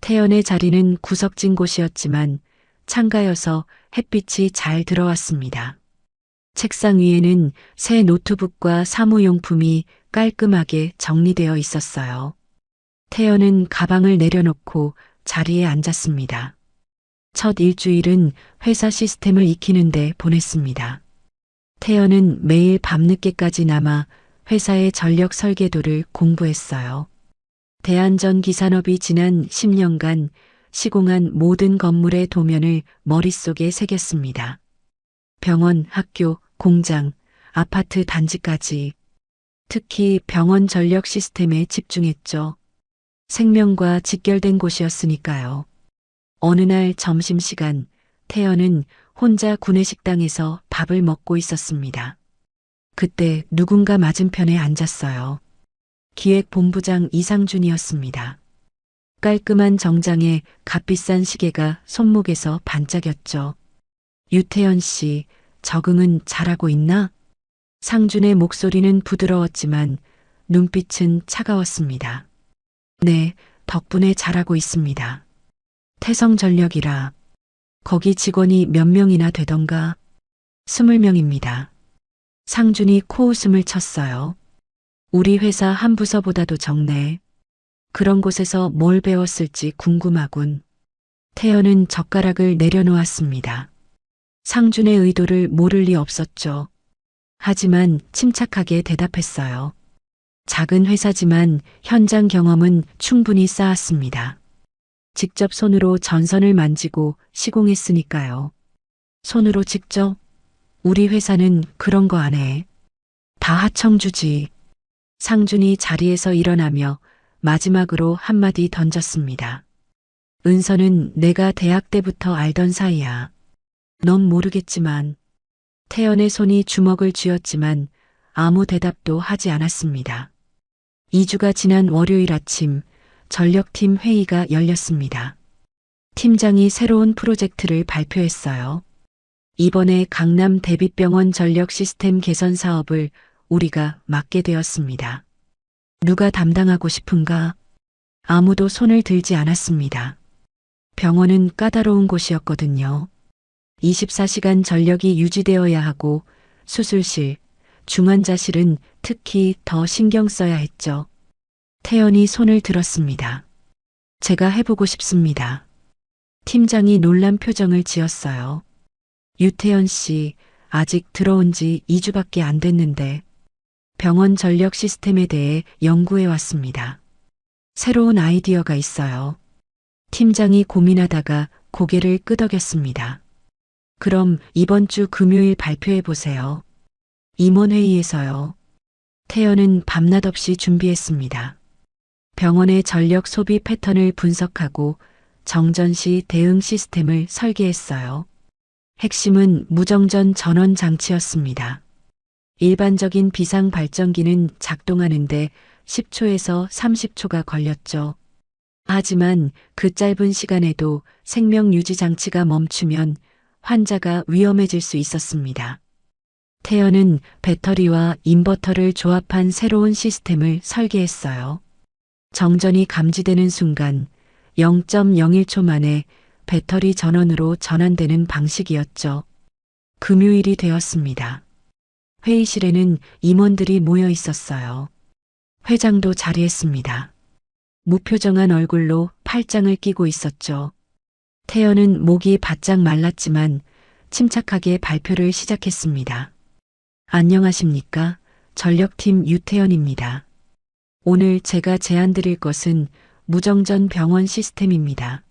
태연의 자리는 구석진 곳이었지만 창가여서 햇빛이 잘 들어왔습니다. 책상 위에는 새 노트북과 사무용품이 깔끔하게 정리되어 있었어요. 태연은 가방을 내려놓고 자리에 앉았습니다. 첫 일주일은 회사 시스템을 익히는데 보냈습니다. 태연은 매일 밤늦게까지 남아 회사의 전력 설계도를 공부했어요. 대한전기산업이 지난 10년간 시공한 모든 건물의 도면을 머릿속에 새겼습니다. 병원, 학교, 공장, 아파트 단지까지. 특히 병원 전력 시스템에 집중했죠. 생명과 직결된 곳이었으니까요. 어느 날 점심시간, 태연은 혼자 구내식당에서 밥을 먹고 있었습니다. 그때 누군가 맞은편에 앉았어요. 기획본부장 이상준이었습니다. 깔끔한 정장에 값비싼 시계가 손목에서 반짝였죠. 유태연 씨, 적응은 잘하고 있나? 상준의 목소리는 부드러웠지만 눈빛은 차가웠습니다. 네, 덕분에 잘하고 있습니다. 태성전력이라. 거기 직원이 몇 명이나 되던가? 20명입니다. 상준이 코웃음을 쳤어요. 우리 회사 한 부서보다도 적네. 그런 곳에서 뭘 배웠을지 궁금하군. 태연은 젓가락을 내려놓았습니다. 상준의 의도를 모를 리 없었죠. 하지만 침착하게 대답했어요. 작은 회사지만 현장 경험은 충분히 쌓았습니다. 직접 손으로 전선을 만지고 시공했으니까요. 손으로 직접? 우리 회사는 그런 거 안 해. 다 하청주지. 상준이 자리에서 일어나며 마지막으로 한마디 던졌습니다. 은서는 내가 대학 때부터 알던 사이야. 넌 모르겠지만. 태연의 손이 주먹을 쥐었지만 아무 대답도 하지 않았습니다. 2주가 지난 월요일 아침 전력팀 회의가 열렸습니다. 팀장이 새로운 프로젝트를 발표했어요. 이번에 강남 대비병원 전력 시스템 개선 사업을 우리가 맡게 되었습니다. 누가 담당하고 싶은가? 아무도 손을 들지 않았습니다. 병원은 까다로운 곳이었거든요. 24시간 전력이 유지되어야 하고 수술실, 중환자실은 특히 더 신경 써야 했죠. 태연이 손을 들었습니다. 제가 해보고 싶습니다. 팀장이 놀란 표정을 지었어요. 유태연 씨, 아직 들어온 지 2주밖에 안 됐는데 병원 전력 시스템에 대해 연구해 왔습니다. 새로운 아이디어가 있어요. 팀장이 고민하다가 고개를 끄덕였습니다. 그럼 이번 주 금요일 발표해 보세요. 임원회의에서요. 태연은 밤낮 없이 준비했습니다. 병원의 전력 소비 패턴을 분석하고 정전 시 대응 시스템을 설계했어요. 핵심은 무정전 전원 장치였습니다. 일반적인 비상 발전기는 작동하는데 10초에서 30초가 걸렸죠. 하지만 그 짧은 시간에도 생명 유지 장치가 멈추면 환자가 위험해질 수 있었습니다. 태연은 배터리와 인버터를 조합한 새로운 시스템을 설계했어요. 정전이 감지되는 순간 0.01초 만에 배터리 전원으로 전환되는 방식이었죠. 금요일이 되었습니다. 회의실에는 임원들이 모여 있었어요. 회장도 자리했습니다. 무표정한 얼굴로 팔짱을 끼고 있었죠. 태연은 목이 바짝 말랐지만 침착하게 발표를 시작했습니다. 안녕하십니까? 전력팀 유태연입니다. 오늘 제가 제안드릴 것은 무정전 병원 시스템입니다.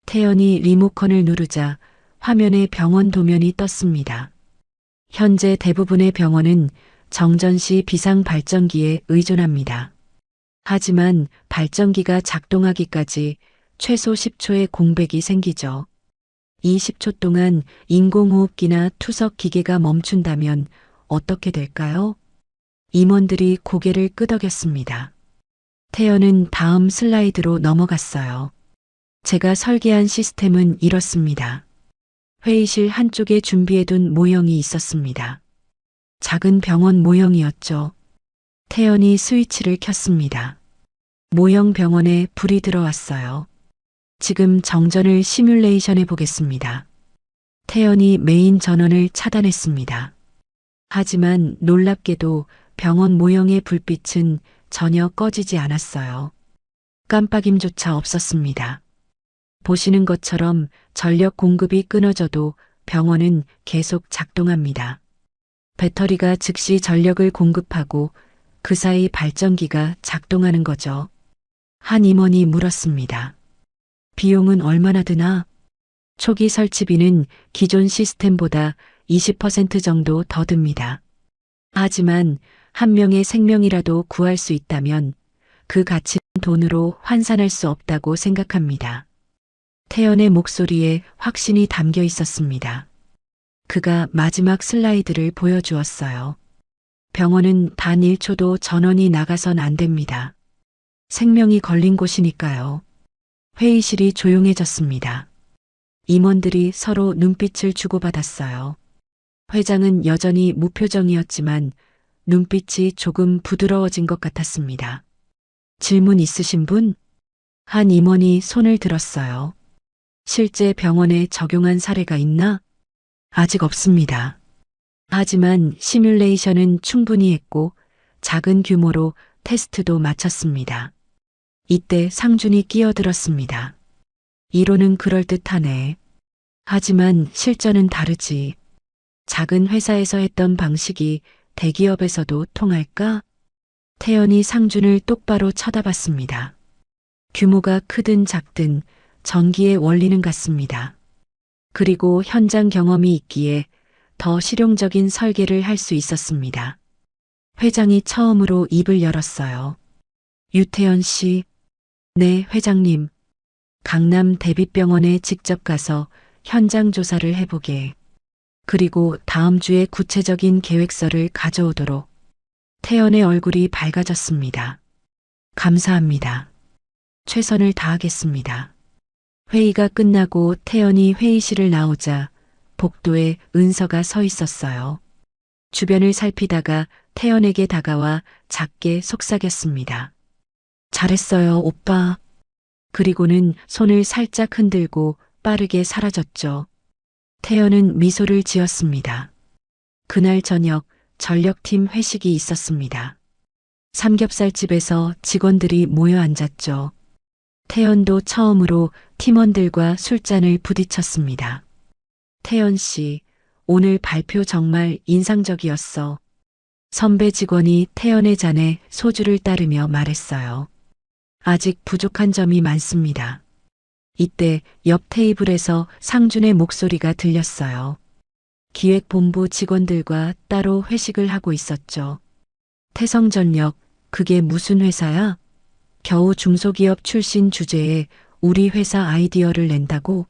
태연이 리모컨을 누르자 화면에 병원 도면이 떴습니다. 현재 대부분의 병원은 정전 시 비상 발전기에 의존합니다. 하지만 발전기가 작동하기까지 최소 10초의 공백이 생기죠. 이 10초 동안 인공호흡기나 투석 기계가 멈춘다면 어떻게 될까요? 임원들이 고개를 끄덕였습니다. 태연은 다음 슬라이드로 넘어갔어요. 제가 설계한 시스템은 이렇습니다. 회의실 한쪽에 준비해둔 모형이 있었습니다. 작은 병원 모형이었죠. 태연이 스위치를 켰습니다. 모형 병원에 불이 들어왔어요. 지금 정전을 시뮬레이션해 보겠습니다. 태연이 메인 전원을 차단했습니다. 하지만 놀랍게도 병원 모형의 불빛은 전혀 꺼지지 않았어요. 깜빡임조차 없었습니다. 보시는 것처럼 전력 공급이 끊어져도 병원은 계속 작동합니다. 배터리가 즉시 전력을 공급하고 그 사이 발전기가 작동하는 거죠. 한 임원이 물었습니다. 비용은 얼마나 드나? 초기 설치비는 기존 시스템보다 20% 정도 더 듭니다. 하지만 한 명의 생명이라도 구할 수 있다면 그 가치는 돈으로 환산할 수 없다고 생각합니다. 태연의 목소리에 확신이 담겨 있었습니다. 그가 마지막 슬라이드를 보여주었어요. 병원은 단 1초도 전원이 나가선 안 됩니다. 생명이 걸린 곳이니까요. 회의실이 조용해졌습니다. 임원들이 서로 눈빛을 주고받았어요. 회장은 여전히 무표정이었지만 눈빛이 조금 부드러워진 것 같았습니다. 질문 있으신 분? 한 임원이 손을 들었어요. 실제 병원에 적용한 사례가 있나? 아직 없습니다. 하지만 시뮬레이션은 충분히 했고 작은 규모로 테스트도 마쳤습니다. 이때 상준이 끼어들었습니다. 이론은 그럴듯하네. 하지만 실전은 다르지. 작은 회사에서 했던 방식이 대기업에서도 통할까? 태연이 상준을 똑바로 쳐다봤습니다. 규모가 크든 작든 전기의 원리는 같습니다. 그리고 현장 경험이 있기에 더 실용적인 설계를 할 수 있었습니다. 회장이 처음으로 입을 열었어요. 유태연 씨. 네, 회장님. 강남 대비병원에 직접 가서 현장 조사를 해보게. 그리고 다음 주에 구체적인 계획서를 가져오도록. 태연의 얼굴이 밝아졌습니다. 감사합니다. 최선을 다하겠습니다. 회의가 끝나고 태연이 회의실을 나오자 복도에 은서가 서 있었어요. 주변을 살피다가 태연에게 다가와 작게 속삭였습니다. 잘했어요, 오빠. 그리고는 손을 살짝 흔들고 빠르게 사라졌죠. 태연은 미소를 지었습니다. 그날 저녁 전력팀 회식이 있었습니다. 삼겹살집에서 직원들이 모여 앉았죠. 태연도 처음으로 팀원들과 술잔을 부딪혔습니다. 태연 씨, 오늘 발표 정말 인상적이었어. 선배 직원이 태연의 잔에 소주를 따르며 말했어요. 아직 부족한 점이 많습니다. 이때 옆 테이블에서 상준의 목소리가 들렸어요. 기획본부 직원들과 따로 회식을 하고 있었죠. 태성전력, 그게 무슨 회사야? 겨우 중소기업 출신 주제에 우리 회사 아이디어를 낸다고?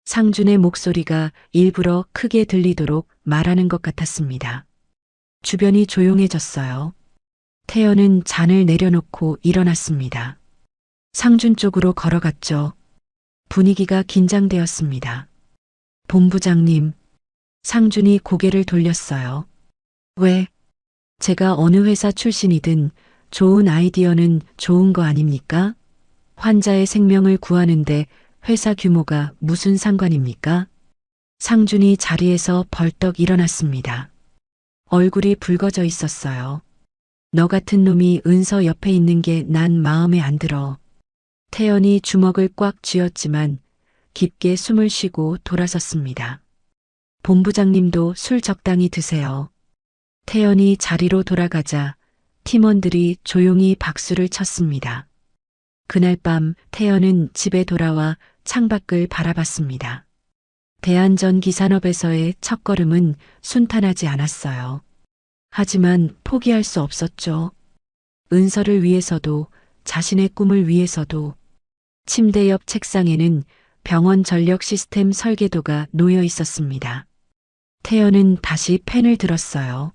상준의 목소리가 일부러 크게 들리도록 말하는 것 같았습니다. 주변이 조용해졌어요. 태연은 잔을 내려놓고 일어났습니다. 상준 쪽으로 걸어갔죠. 분위기가 긴장되었습니다. 본부장님, 상준이 고개를 돌렸어요. 왜? 제가 어느 회사 출신이든 좋은 아이디어는 좋은 거 아닙니까? 환자의 생명을 구하는데 회사 규모가 무슨 상관입니까? 상준이 자리에서 벌떡 일어났습니다. 얼굴이 붉어져 있었어요. 너 같은 놈이 은서 옆에 있는 게 난 마음에 안 들어. 태연이 주먹을 꽉 쥐었지만 깊게 숨을 쉬고 돌아섰습니다. 본부장님도 술 적당히 드세요. 태연이 자리로 돌아가자 팀원들이 조용히 박수를 쳤습니다. 그날 밤 태연은 집에 돌아와 창밖을 바라봤습니다. 대한전기산업에서의 첫걸음은 순탄하지 않았어요. 하지만 포기할 수 없었죠. 은서를 위해서도 자신의 꿈을 위해서도. 침대 옆 책상에는 병원 전력 시스템 설계도가 놓여 있었습니다. 태연은 다시 펜을 들었어요.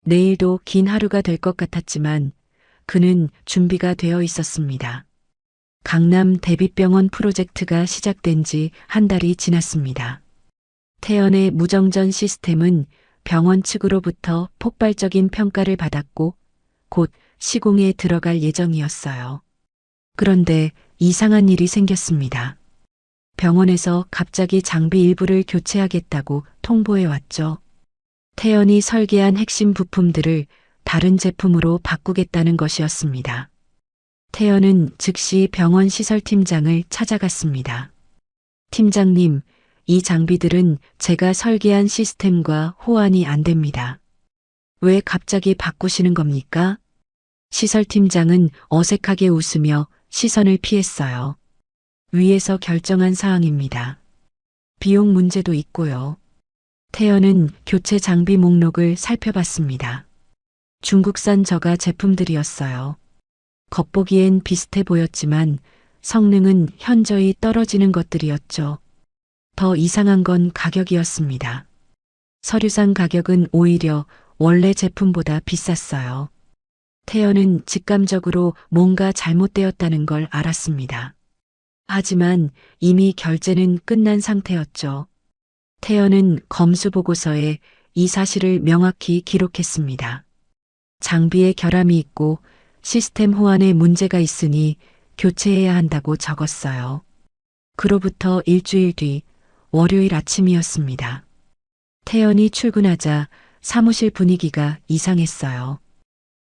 내일도 긴 하루가 될 것 같았지만 그는 준비가 되어 있었습니다. 강남 대비병원 프로젝트가 시작된 지 한 달이 지났습니다. 태연의 무정전 시스템은 병원 측으로부터 폭발적인 평가를 받았고 곧 시공에 들어갈 예정이었어요. 그런데 이상한 일이 생겼습니다. 병원에서 갑자기 장비 일부를 교체하겠다고 통보해 왔죠. 태연이 설계한 핵심 부품들을 다른 제품으로 바꾸겠다는 것이었습니다. 태연은 즉시 병원 시설팀장을 찾아갔습니다. 팀장님, 이 장비들은 제가 설계한 시스템과 호환이 안 됩니다. 왜 갑자기 바꾸시는 겁니까? 시설팀장은 어색하게 웃으며 시선을 피했어요. 위에서 결정한 사항입니다. 비용 문제도 있고요. 태연은 교체 장비 목록을 살펴봤습니다. 중국산 저가 제품들이었어요. 겉보기엔 비슷해 보였지만 성능은 현저히 떨어지는 것들이었죠. 더 이상한 건 가격이었습니다. 서류상 가격은 오히려 원래 제품보다 비쌌어요. 태연은 직감적으로 뭔가 잘못되었다는 걸 알았습니다. 하지만 이미 결제는 끝난 상태였죠. 태연은 검수 보고서에 이 사실을 명확히 기록했습니다. 장비에 결함이 있고 시스템 호환에 문제가 있으니 교체해야 한다고 적었어요. 그로부터 일주일 뒤 월요일 아침이었습니다. 태연이 출근하자 사무실 분위기가 이상했어요.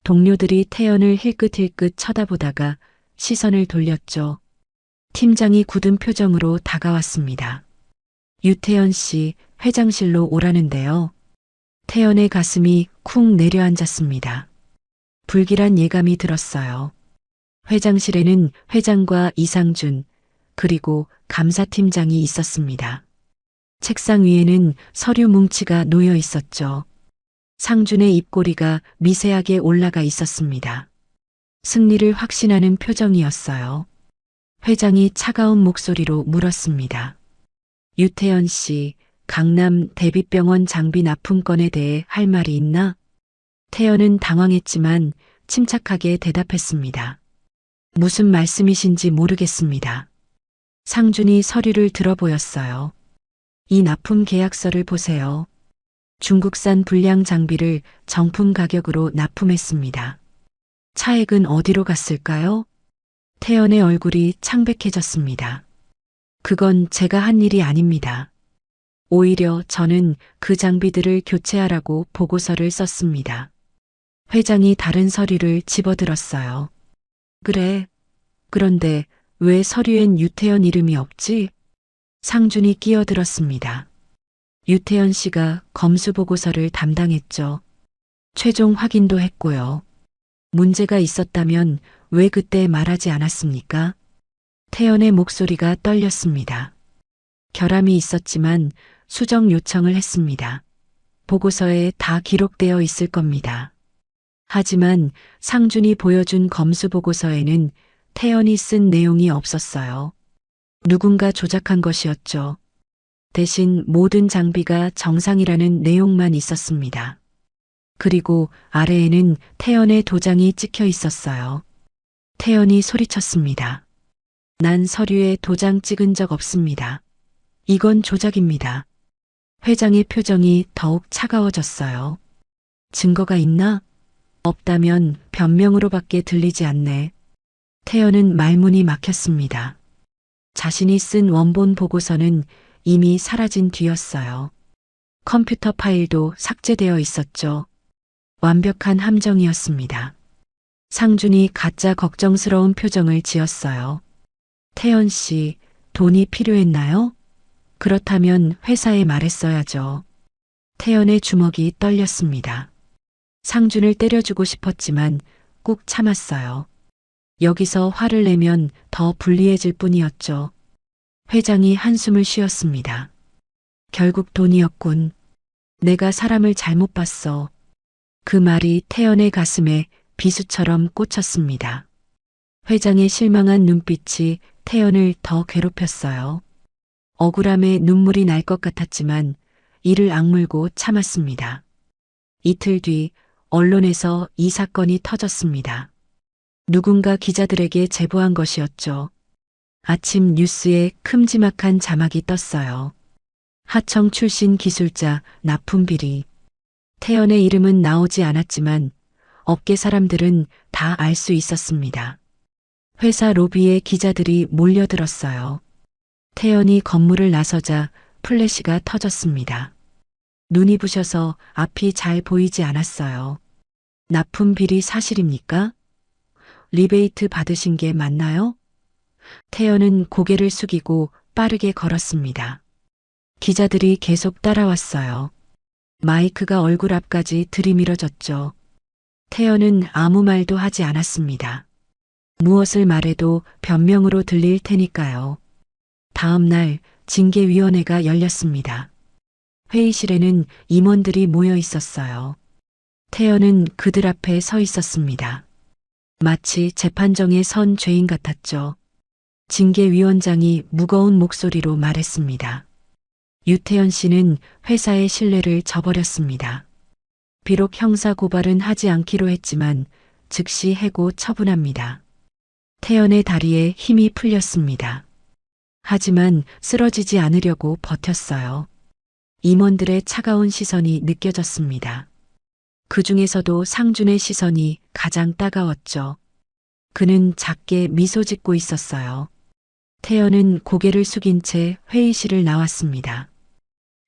동료들이 태연을 힐끗힐끗 쳐다보다가 시선을 돌렸죠. 팀장이 굳은 표정으로 다가왔습니다. 유태연 씨, 회장실로 오라는데요. 태연의 가슴이 쿵 내려앉았습니다. 불길한 예감이 들었어요. 회장실에는 회장과 이상준, 그리고 감사팀장이 있었습니다. 책상 위에는 서류 뭉치가 놓여 있었죠. 상준의 입꼬리가 미세하게 올라가 있었습니다. 승리를 확신하는 표정이었어요. 회장이 차가운 목소리로 물었습니다. 유태연 씨, 강남 대비병원 장비 납품건에 대해 할 말이 있나? 태연은 당황했지만 침착하게 대답했습니다. 무슨 말씀이신지 모르겠습니다. 상준이 서류를 들어보였어요. 이 납품 계약서를 보세요. 중국산 불량 장비를 정품 가격으로 납품했습니다. 차액은 어디로 갔을까요? 태연의 얼굴이 창백해졌습니다. 그건 제가 한 일이 아닙니다. 오히려 저는 그 장비들을 교체하라고 보고서를 썼습니다. 회장이 다른 서류를 집어들었어요. 그래. 그런데 왜 서류엔 유태연 이름이 없지? 상준이 끼어들었습니다. 유태연 씨가 검수 보고서를 담당했죠. 최종 확인도 했고요. 문제가 있었다면 왜 그때 말하지 않았습니까? 태연의 목소리가 떨렸습니다. 결함이 있었지만 수정 요청을 했습니다. 보고서에 다 기록되어 있을 겁니다. 하지만 상준이 보여준 검수 보고서에는 태연이 쓴 내용이 없었어요. 누군가 조작한 것이었죠. 대신 모든 장비가 정상이라는 내용만 있었습니다. 그리고 아래에는 태연의 도장이 찍혀 있었어요. 태연이 소리쳤습니다. 난 서류에 도장 찍은 적 없습니다. 이건 조작입니다. 회장의 표정이 더욱 차가워졌어요. 증거가 있나? 없다면 변명으로밖에 들리지 않네. 태연은 말문이 막혔습니다. 자신이 쓴 원본 보고서는 이미 사라진 뒤였어요. 컴퓨터 파일도 삭제되어 있었죠. 완벽한 함정이었습니다. 상준이 가짜 걱정스러운 표정을 지었어요. 태연 씨, 돈이 필요했나요? 그렇다면 회사에 말했어야죠. 태연의 주먹이 떨렸습니다. 상준을 때려주고 싶었지만 꾹 참았어요. 여기서 화를 내면 더 불리해질 뿐이었죠. 회장이 한숨을 쉬었습니다. 결국 돈이었군. 내가 사람을 잘못 봤어. 그 말이 태연의 가슴에 비수처럼 꽂혔습니다. 회장의 실망한 눈빛이 태연을 더 괴롭혔어요. 억울함에 눈물이 날 것 같았지만 이를 악물고 참았습니다. 이틀 뒤 언론에서 이 사건이 터졌습니다. 누군가 기자들에게 제보한 것이었죠. 아침 뉴스에 큼지막한 자막이 떴어요. 하청 출신 기술자 납품 비리. 태연의 이름은 나오지 않았지만 업계 사람들은 다 알 수 있었습니다. 회사 로비에 기자들이 몰려들었어요. 태연이 건물을 나서자 플래시가 터졌습니다. 눈이 부셔서 앞이 잘 보이지 않았어요. 납품 비리 사실입니까? 리베이트 받으신 게 맞나요? 태연은 고개를 숙이고 빠르게 걸었습니다. 기자들이 계속 따라왔어요. 마이크가 얼굴 앞까지 들이밀어졌죠. 태연은 아무 말도 하지 않았습니다. 무엇을 말해도 변명으로 들릴 테니까요. 다음 날 징계위원회가 열렸습니다. 회의실에는 임원들이 모여 있었어요. 태연은 그들 앞에 서 있었습니다. 마치 재판정에 선 죄인 같았죠. 징계위원장이 무거운 목소리로 말했습니다. 유태연 씨는 회사의 신뢰를 저버렸습니다. 비록 형사 고발은 하지 않기로 했지만 즉시 해고 처분합니다. 태연의 다리에 힘이 풀렸습니다. 하지만 쓰러지지 않으려고 버텼어요. 임원들의 차가운 시선이 느껴졌습니다. 그 중에서도 상준의 시선이 가장 따가웠죠. 그는 작게 미소 짓고 있었어요. 태연은 고개를 숙인 채 회의실을 나왔습니다.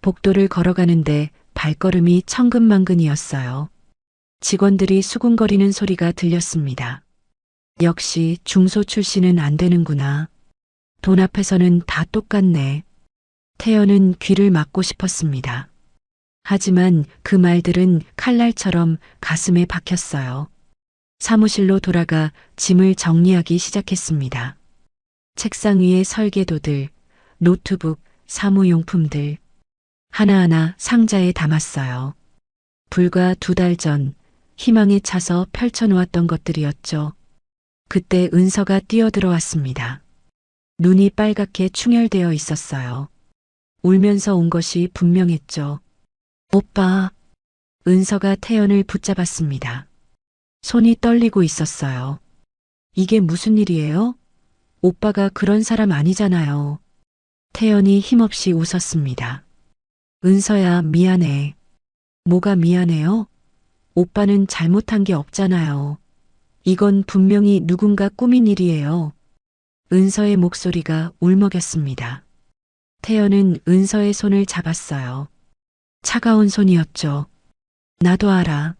복도를 걸어가는데 발걸음이 천근만근이었어요. 직원들이 수군거리는 소리가 들렸습니다. 역시 중소 출신은 안 되는구나. 돈 앞에서는 다 똑같네. 태연은 귀를 막고 싶었습니다. 하지만 그 말들은 칼날처럼 가슴에 박혔어요. 사무실로 돌아가 짐을 정리하기 시작했습니다. 책상 위에 설계도들, 노트북, 사무용품들 하나하나 상자에 담았어요. 불과 2달 전 희망에 차서 펼쳐놓았던 것들이었죠. 그때 은서가 뛰어들어왔습니다. 눈이 빨갛게 충혈되어 있었어요. 울면서 온 것이 분명했죠. 오빠. 은서가 태연을 붙잡았습니다. 손이 떨리고 있었어요. 이게 무슨 일이에요? 오빠가 그런 사람 아니잖아요. 태연이 힘없이 웃었습니다. 은서야, 미안해. 뭐가 미안해요? 오빠는 잘못한 게 없잖아요. 이건 분명히 누군가 꾸민 일이에요. 은서의 목소리가 울먹였습니다. 태연은 은서의 손을 잡았어요. 차가운 손이었죠. 나도 알아.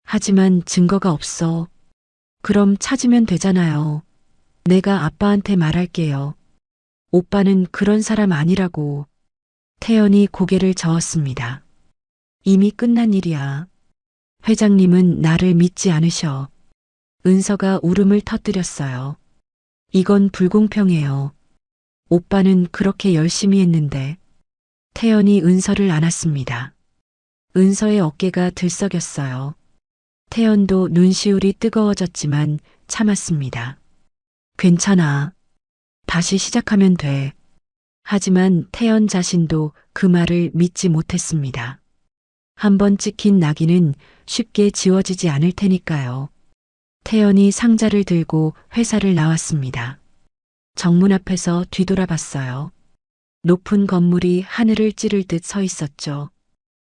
하지만 증거가 없어. 그럼 찾으면 되잖아요. 내가 아빠한테 말할게요. 오빠는 그런 사람 아니라고. 태연이 고개를 저었습니다. 이미 끝난 일이야. 회장님은 나를 믿지 않으셔. 은서가 울음을 터뜨렸어요. 이건 불공평해요. 오빠는 그렇게 열심히 했는데. 태연이 은서를 안았습니다. 은서의 어깨가 들썩였어요. 태연도 눈시울이 뜨거워졌지만 참았습니다. 괜찮아. 다시 시작하면 돼. 하지만 태연 자신도 그 말을 믿지 못했습니다. 한번 찍힌 낙인은 쉽게 지워지지 않을 테니까요. 태연이 상자를 들고 회사를 나왔습니다. 정문 앞에서 뒤돌아봤어요. 높은 건물이 하늘을 찌를 듯 서 있었죠.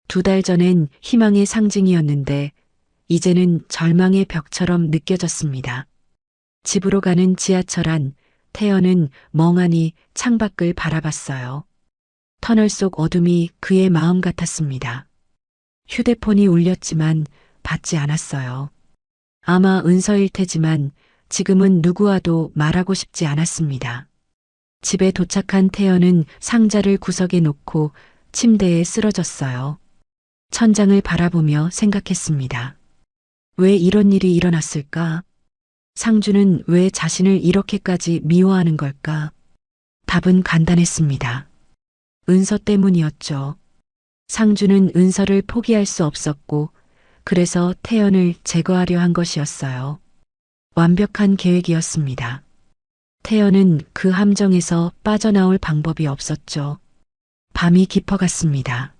2달 전엔 희망의 상징이었는데 이제는 절망의 벽처럼 느껴졌습니다. 집으로 가는 지하철 안 태연은 멍하니 창밖을 바라봤어요. 터널 속 어둠이 그의 마음 같았습니다. 휴대폰이 울렸지만 받지 않았어요. 아마 은서일 테지만 지금은 누구와도 말하고 싶지 않았습니다. 집에 도착한 태연은 상자를 구석에 놓고 침대에 쓰러졌어요. 천장을 바라보며 생각했습니다. 왜 이런 일이 일어났을까? 상주는 왜 자신을 이렇게까지 미워하는 걸까? 답은 간단했습니다. 은서 때문이었죠. 상주는 은서를 포기할 수 없었고 그래서 태연을 제거하려 한 것이었어요. 완벽한 계획이었습니다. 태연은 그 함정에서 빠져나올 방법이 없었죠. 밤이 깊어갔습니다.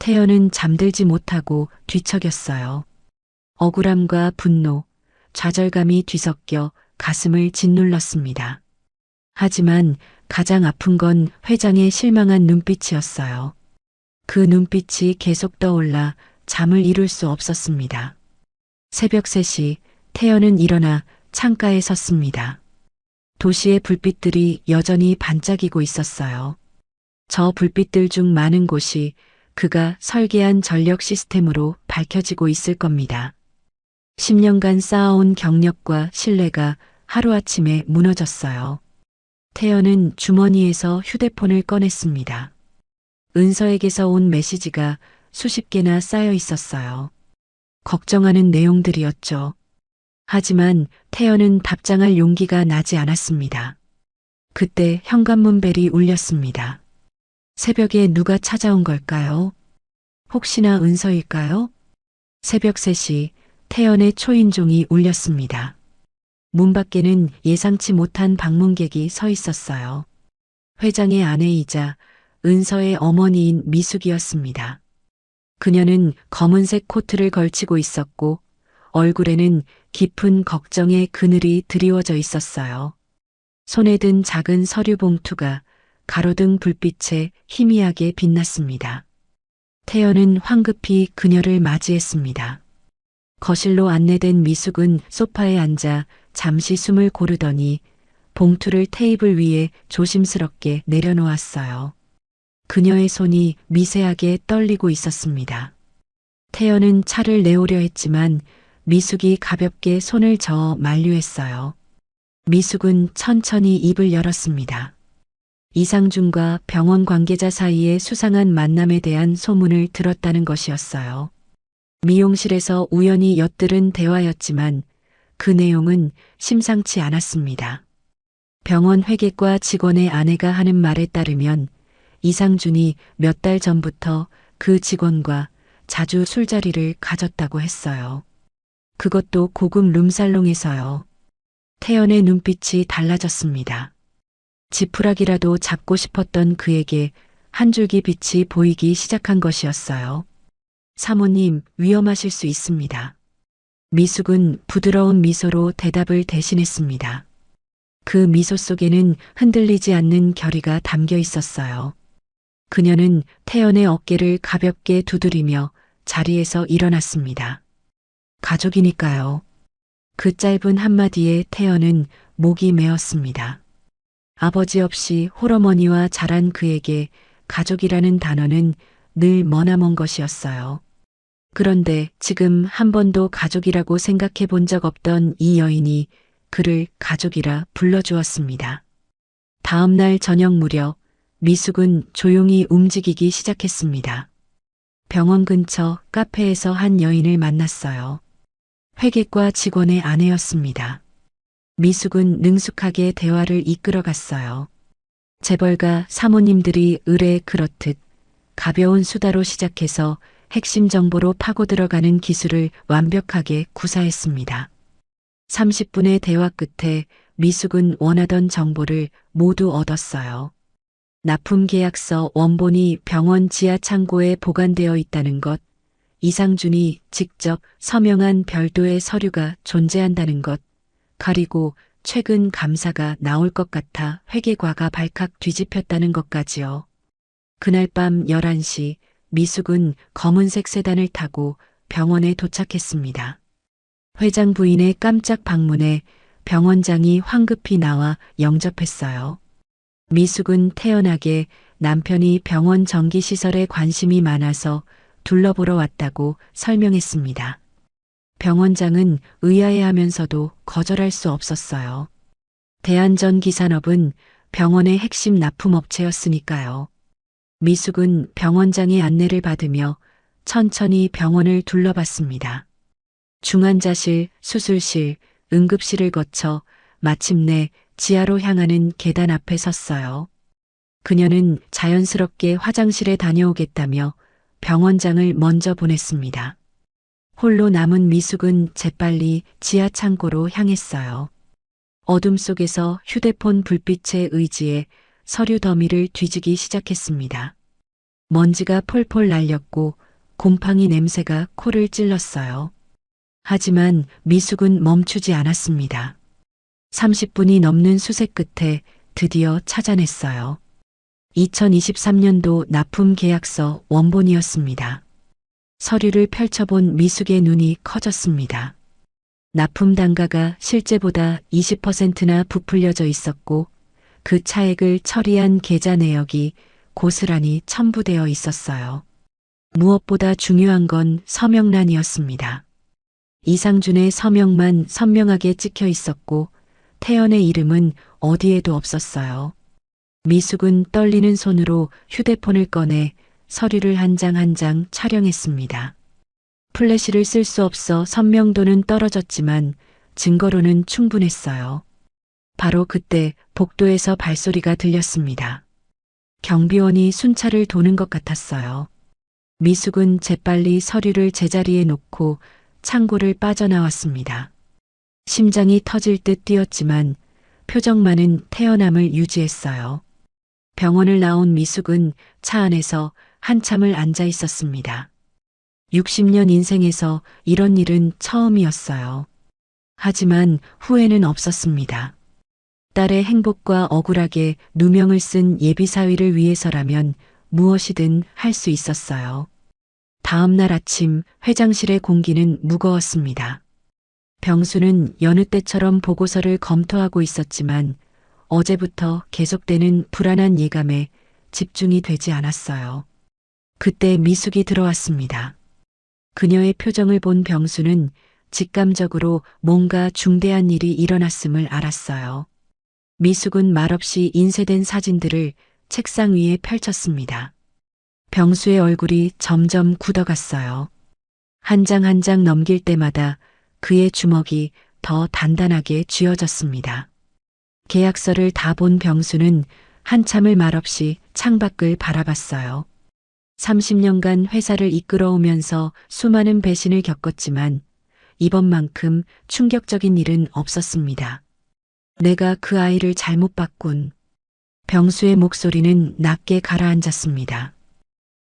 태연은 잠들지 못하고 뒤척였어요. 억울함과 분노, 좌절감이 뒤섞여 가슴을 짓눌렀습니다. 하지만 가장 아픈 건 회장의 실망한 눈빛이었어요. 그 눈빛이 계속 떠올라 잠을 이룰 수 없었습니다. 새벽 3시 태연은 일어나 창가에 섰습니다. 도시의 불빛들이 여전히 반짝이고 있었어요. 저 불빛들 중 많은 곳이 그가 설계한 전력 시스템으로 밝혀지고 있을 겁니다. 10년간 쌓아온 경력과 신뢰가 하루아침에 무너졌어요. 태연은 주머니에서 휴대폰을 꺼냈습니다. 은서에게서 온 메시지가 수십 개나 쌓여 있었어요. 걱정하는 내용들이었죠. 하지만 태연은 답장할 용기가 나지 않았습니다. 그때 현관문 벨이 울렸습니다. 새벽에 누가 찾아온 걸까요? 혹시나 은서일까요? 새벽 3시 태연의 초인종이 울렸습니다. 문 밖에는 예상치 못한 방문객이 서 있었어요. 회장의 아내이자 은서의 어머니인 미숙이었습니다. 그녀는 검은색 코트를 걸치고 있었고 얼굴에는 깊은 걱정의 그늘이 드리워져 있었어요. 손에 든 작은 서류 봉투가 가로등 불빛에 희미하게 빛났습니다. 태연은 황급히 그녀를 맞이했습니다. 거실로 안내된 미숙은 소파에 앉아 잠시 숨을 고르더니 봉투를 테이블 위에 조심스럽게 내려놓았어요. 그녀의 손이 미세하게 떨리고 있었습니다. 태연은 차를 내오려 했지만 미숙이 가볍게 손을 저어 만류했어요. 미숙은 천천히 입을 열었습니다. 이상준과 병원 관계자 사이의 수상한 만남에 대한 소문을 들었다는 것이었어요. 미용실에서 우연히 엿들은 대화였지만 그 내용은 심상치 않았습니다. 병원 회계과 직원의 아내가 하는 말에 따르면 이상준이 몇 달 전부터 그 직원과 자주 술자리를 가졌다고 했어요. 그것도 고급 룸살롱에서요. 태연의 눈빛이 달라졌습니다. 지푸라기라도 잡고 싶었던 그에게 한 줄기 빛이 보이기 시작한 것이었어요. 사모님, 위험하실 수 있습니다. 미숙은 부드러운 미소로 대답을 대신했습니다. 그 미소 속에는 흔들리지 않는 결의가 담겨 있었어요. 그녀는 태연의 어깨를 가볍게 두드리며 자리에서 일어났습니다. 가족이니까요. 그 짧은 한마디에 태연은 목이 메었습니다. 아버지 없이 홀어머니와 자란 그에게 가족이라는 단어는 늘 머나먼 것이었어요. 그런데 지금 한 번도 가족이라고 생각해 본 적 없던 이 여인이 그를 가족이라 불러주었습니다. 다음 날 저녁 무렵 미숙은 조용히 움직이기 시작했습니다. 병원 근처 카페에서 한 여인을 만났어요. 회계과 직원의 아내였습니다. 미숙은 능숙하게 대화를 이끌어갔어요. 재벌가 사모님들이 의뢰 그렇듯 가벼운 수다로 시작해서 핵심 정보로 파고 들어가는 기술을 완벽하게 구사했습니다. 30분의 대화 끝에 미숙은 원하던 정보를 모두 얻었어요. 납품 계약서 원본이 병원 지하 창고에 보관되어 있다는 것, 이상준이 직접 서명한 별도의 서류가 존재한다는 것, 그리고 최근 감사가 나올 것 같아 회계과가 발칵 뒤집혔다는 것까지요. 그날 밤 11시 미숙은 검은색 세단을 타고 병원에 도착했습니다. 회장 부인의 깜짝 방문에 병원장이 황급히 나와 영접했어요. 미숙은 태연하게 남편이 병원 전기시설에 관심이 많아서 둘러보러 왔다고 설명했습니다. 병원장은 의아해하면서도 거절할 수 없었어요. 대한전기산업은 병원의 핵심 납품업체였으니까요. 미숙은 병원장의 안내를 받으며 천천히 병원을 둘러봤습니다. 중환자실, 수술실, 응급실을 거쳐 마침내 지하로 향하는 계단 앞에 섰어요. 그녀는 자연스럽게 화장실에 다녀오겠다며 병원장을 먼저 보냈습니다. 홀로 남은 미숙은 재빨리 지하 창고로 향했어요. 어둠 속에서 휴대폰 불빛에 의지해 서류 더미를 뒤지기 시작했습니다. 먼지가 폴폴 날렸고 곰팡이 냄새가 코를 찔렀어요. 하지만 미숙은 멈추지 않았습니다. 30분이 넘는 수색 끝에 드디어 찾아냈어요. 2023년도 납품 계약서 원본이었습니다. 서류를 펼쳐본 미숙의 눈이 커졌습니다. 납품 단가가 실제보다 20%나 부풀려져 있었고 그 차액을 처리한 계좌 내역이 고스란히 첨부되어 있었어요. 무엇보다 중요한 건 서명란이었습니다. 이상준의 서명만 선명하게 찍혀 있었고 태연의 이름은 어디에도 없었어요. 미숙은 떨리는 손으로 휴대폰을 꺼내 서류를 한 장 한 장 촬영했습니다. 플래시를 쓸 수 없어 선명도는 떨어졌지만 증거로는 충분했어요. 바로 그때 복도에서 발소리가 들렸습니다. 경비원이 순찰을 도는 것 같았어요. 미숙은 재빨리 서류를 제자리에 놓고 창고를 빠져나왔습니다. 심장이 터질 듯 뛰었지만 표정만은 태연함을 유지했어요. 병원을 나온 미숙은 차 안에서 한참을 앉아 있었습니다. 60년 인생에서 이런 일은 처음이었어요. 하지만 후회는 없었습니다. 딸의 행복과 억울하게 누명을 쓴 예비사위를 위해서라면 무엇이든 할 수 있었어요. 다음 날 아침 회장실의 공기는 무거웠습니다. 병수는 여느 때처럼 보고서를 검토하고 있었지만 어제부터 계속되는 불안한 예감에 집중이 되지 않았어요. 그때 미숙이 들어왔습니다. 그녀의 표정을 본 병수는 직감적으로 뭔가 중대한 일이 일어났음을 알았어요. 미숙은 말없이 인쇄된 사진들을 책상 위에 펼쳤습니다. 병수의 얼굴이 점점 굳어갔어요. 한 장 한 장 넘길 때마다 그의 주먹이 더 단단하게 쥐어졌습니다. 계약서를 다 본 병수는 한참을 말없이 창밖을 바라봤어요. 30년간 회사를 이끌어오면서 수많은 배신을 겪었지만 이번만큼 충격적인 일은 없었습니다. 내가 그 아이를 잘못 봤군. 병수의 목소리는 낮게 가라앉았습니다.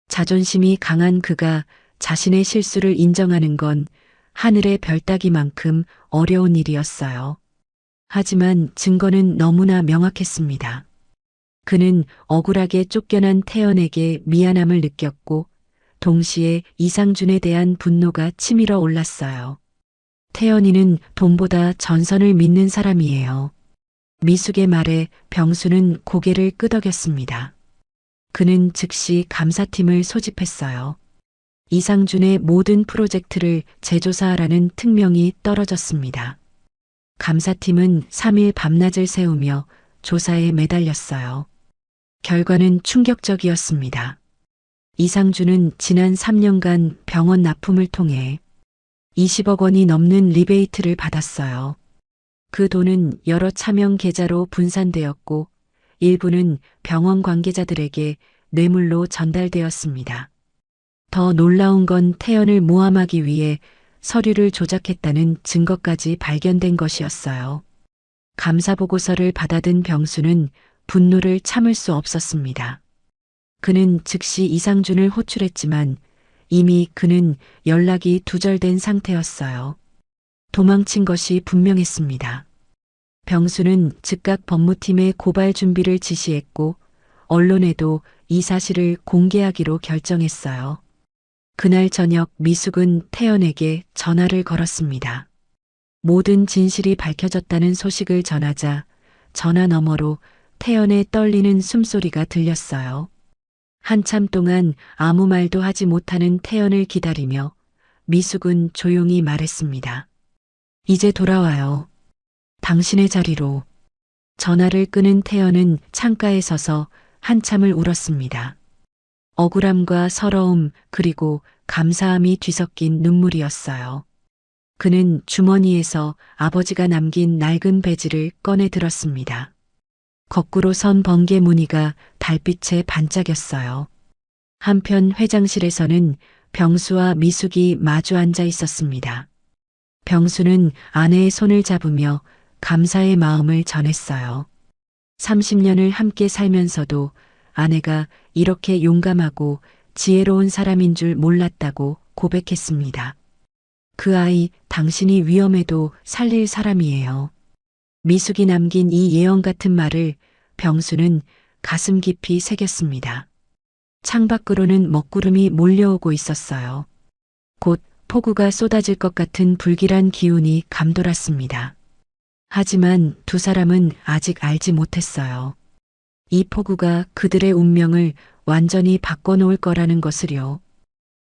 자존심이 강한 그가 자신의 실수를 인정하는 건 하늘의 별 따기만큼 어려운 일이었어요. 하지만 증거는 너무나 명확했습니다. 그는 억울하게 쫓겨난 태연에게 미안함을 느꼈고 동시에 이상준에 대한 분노가 치밀어 올랐어요. 태연이는 돈보다 전선을 믿는 사람이에요. 미숙의 말에 병수는 고개를 끄덕였습니다. 그는 즉시 감사팀을 소집했어요. 이상준의 모든 프로젝트를 재조사하라는 특명이 떨어졌습니다. 감사팀은 3일 밤낮을 새우며 조사에 매달렸어요. 결과는 충격적이었습니다. 이상준은 지난 3년간 병원 납품을 통해 20억 원이 넘는 리베이트를 받았어요. 그 돈은 여러 차명 계좌로 분산되었고 일부는 병원 관계자들에게 뇌물로 전달되었습니다. 더 놀라운 건 태연을 모함하기 위해 서류를 조작했다는 증거까지 발견된 것이었어요. 감사보고서를 받아든 병수는 분노를 참을 수 없었습니다. 그는 즉시 이상준을 호출했지만 이미 그는 연락이 두절된 상태였어요. 도망친 것이 분명했습니다. 병수는 즉각 법무팀에 고발 준비를 지시했고 언론에도 이 사실을 공개하기로 결정했어요. 그날 저녁 미숙은 태연에게 전화를 걸었습니다. 모든 진실이 밝혀졌다는 소식을 전하자 전화 너머로 태연의 떨리는 숨소리가 들렸어요. 한참 동안 아무 말도 하지 못하는 태연을 기다리며 미숙은 조용히 말했습니다. 이제 돌아와요. 당신의 자리로. 전화를 끄는 태연은 창가에 서서 한참을 울었습니다. 억울함과 서러움 그리고 감사함이 뒤섞인 눈물이었어요. 그는 주머니에서 아버지가 남긴 낡은 배지를 꺼내 들었습니다. 거꾸로 선 번개 무늬가 달빛에 반짝였어요. 한편 회장실에서는 병수와 미숙이 마주 앉아 있었습니다. 병수는 아내의 손을 잡으며 감사의 마음을 전했어요. 30년을 함께 살면서도 아내가 이렇게 용감하고 지혜로운 사람인 줄 몰랐다고 고백했습니다. 그 아이 당신이 위험해도 살릴 사람이에요. 미숙이 남긴 이 예언 같은 말을 병수는 가슴 깊이 새겼습니다. 창밖으로는 먹구름이 몰려오고 있었어요. 곧 폭우가 쏟아질 것 같은 불길한 기운이 감돌았습니다. 하지만 두 사람은 아직 알지 못했어요. 이 폭우가 그들의 운명을 완전히 바꿔놓을 거라는 것을요.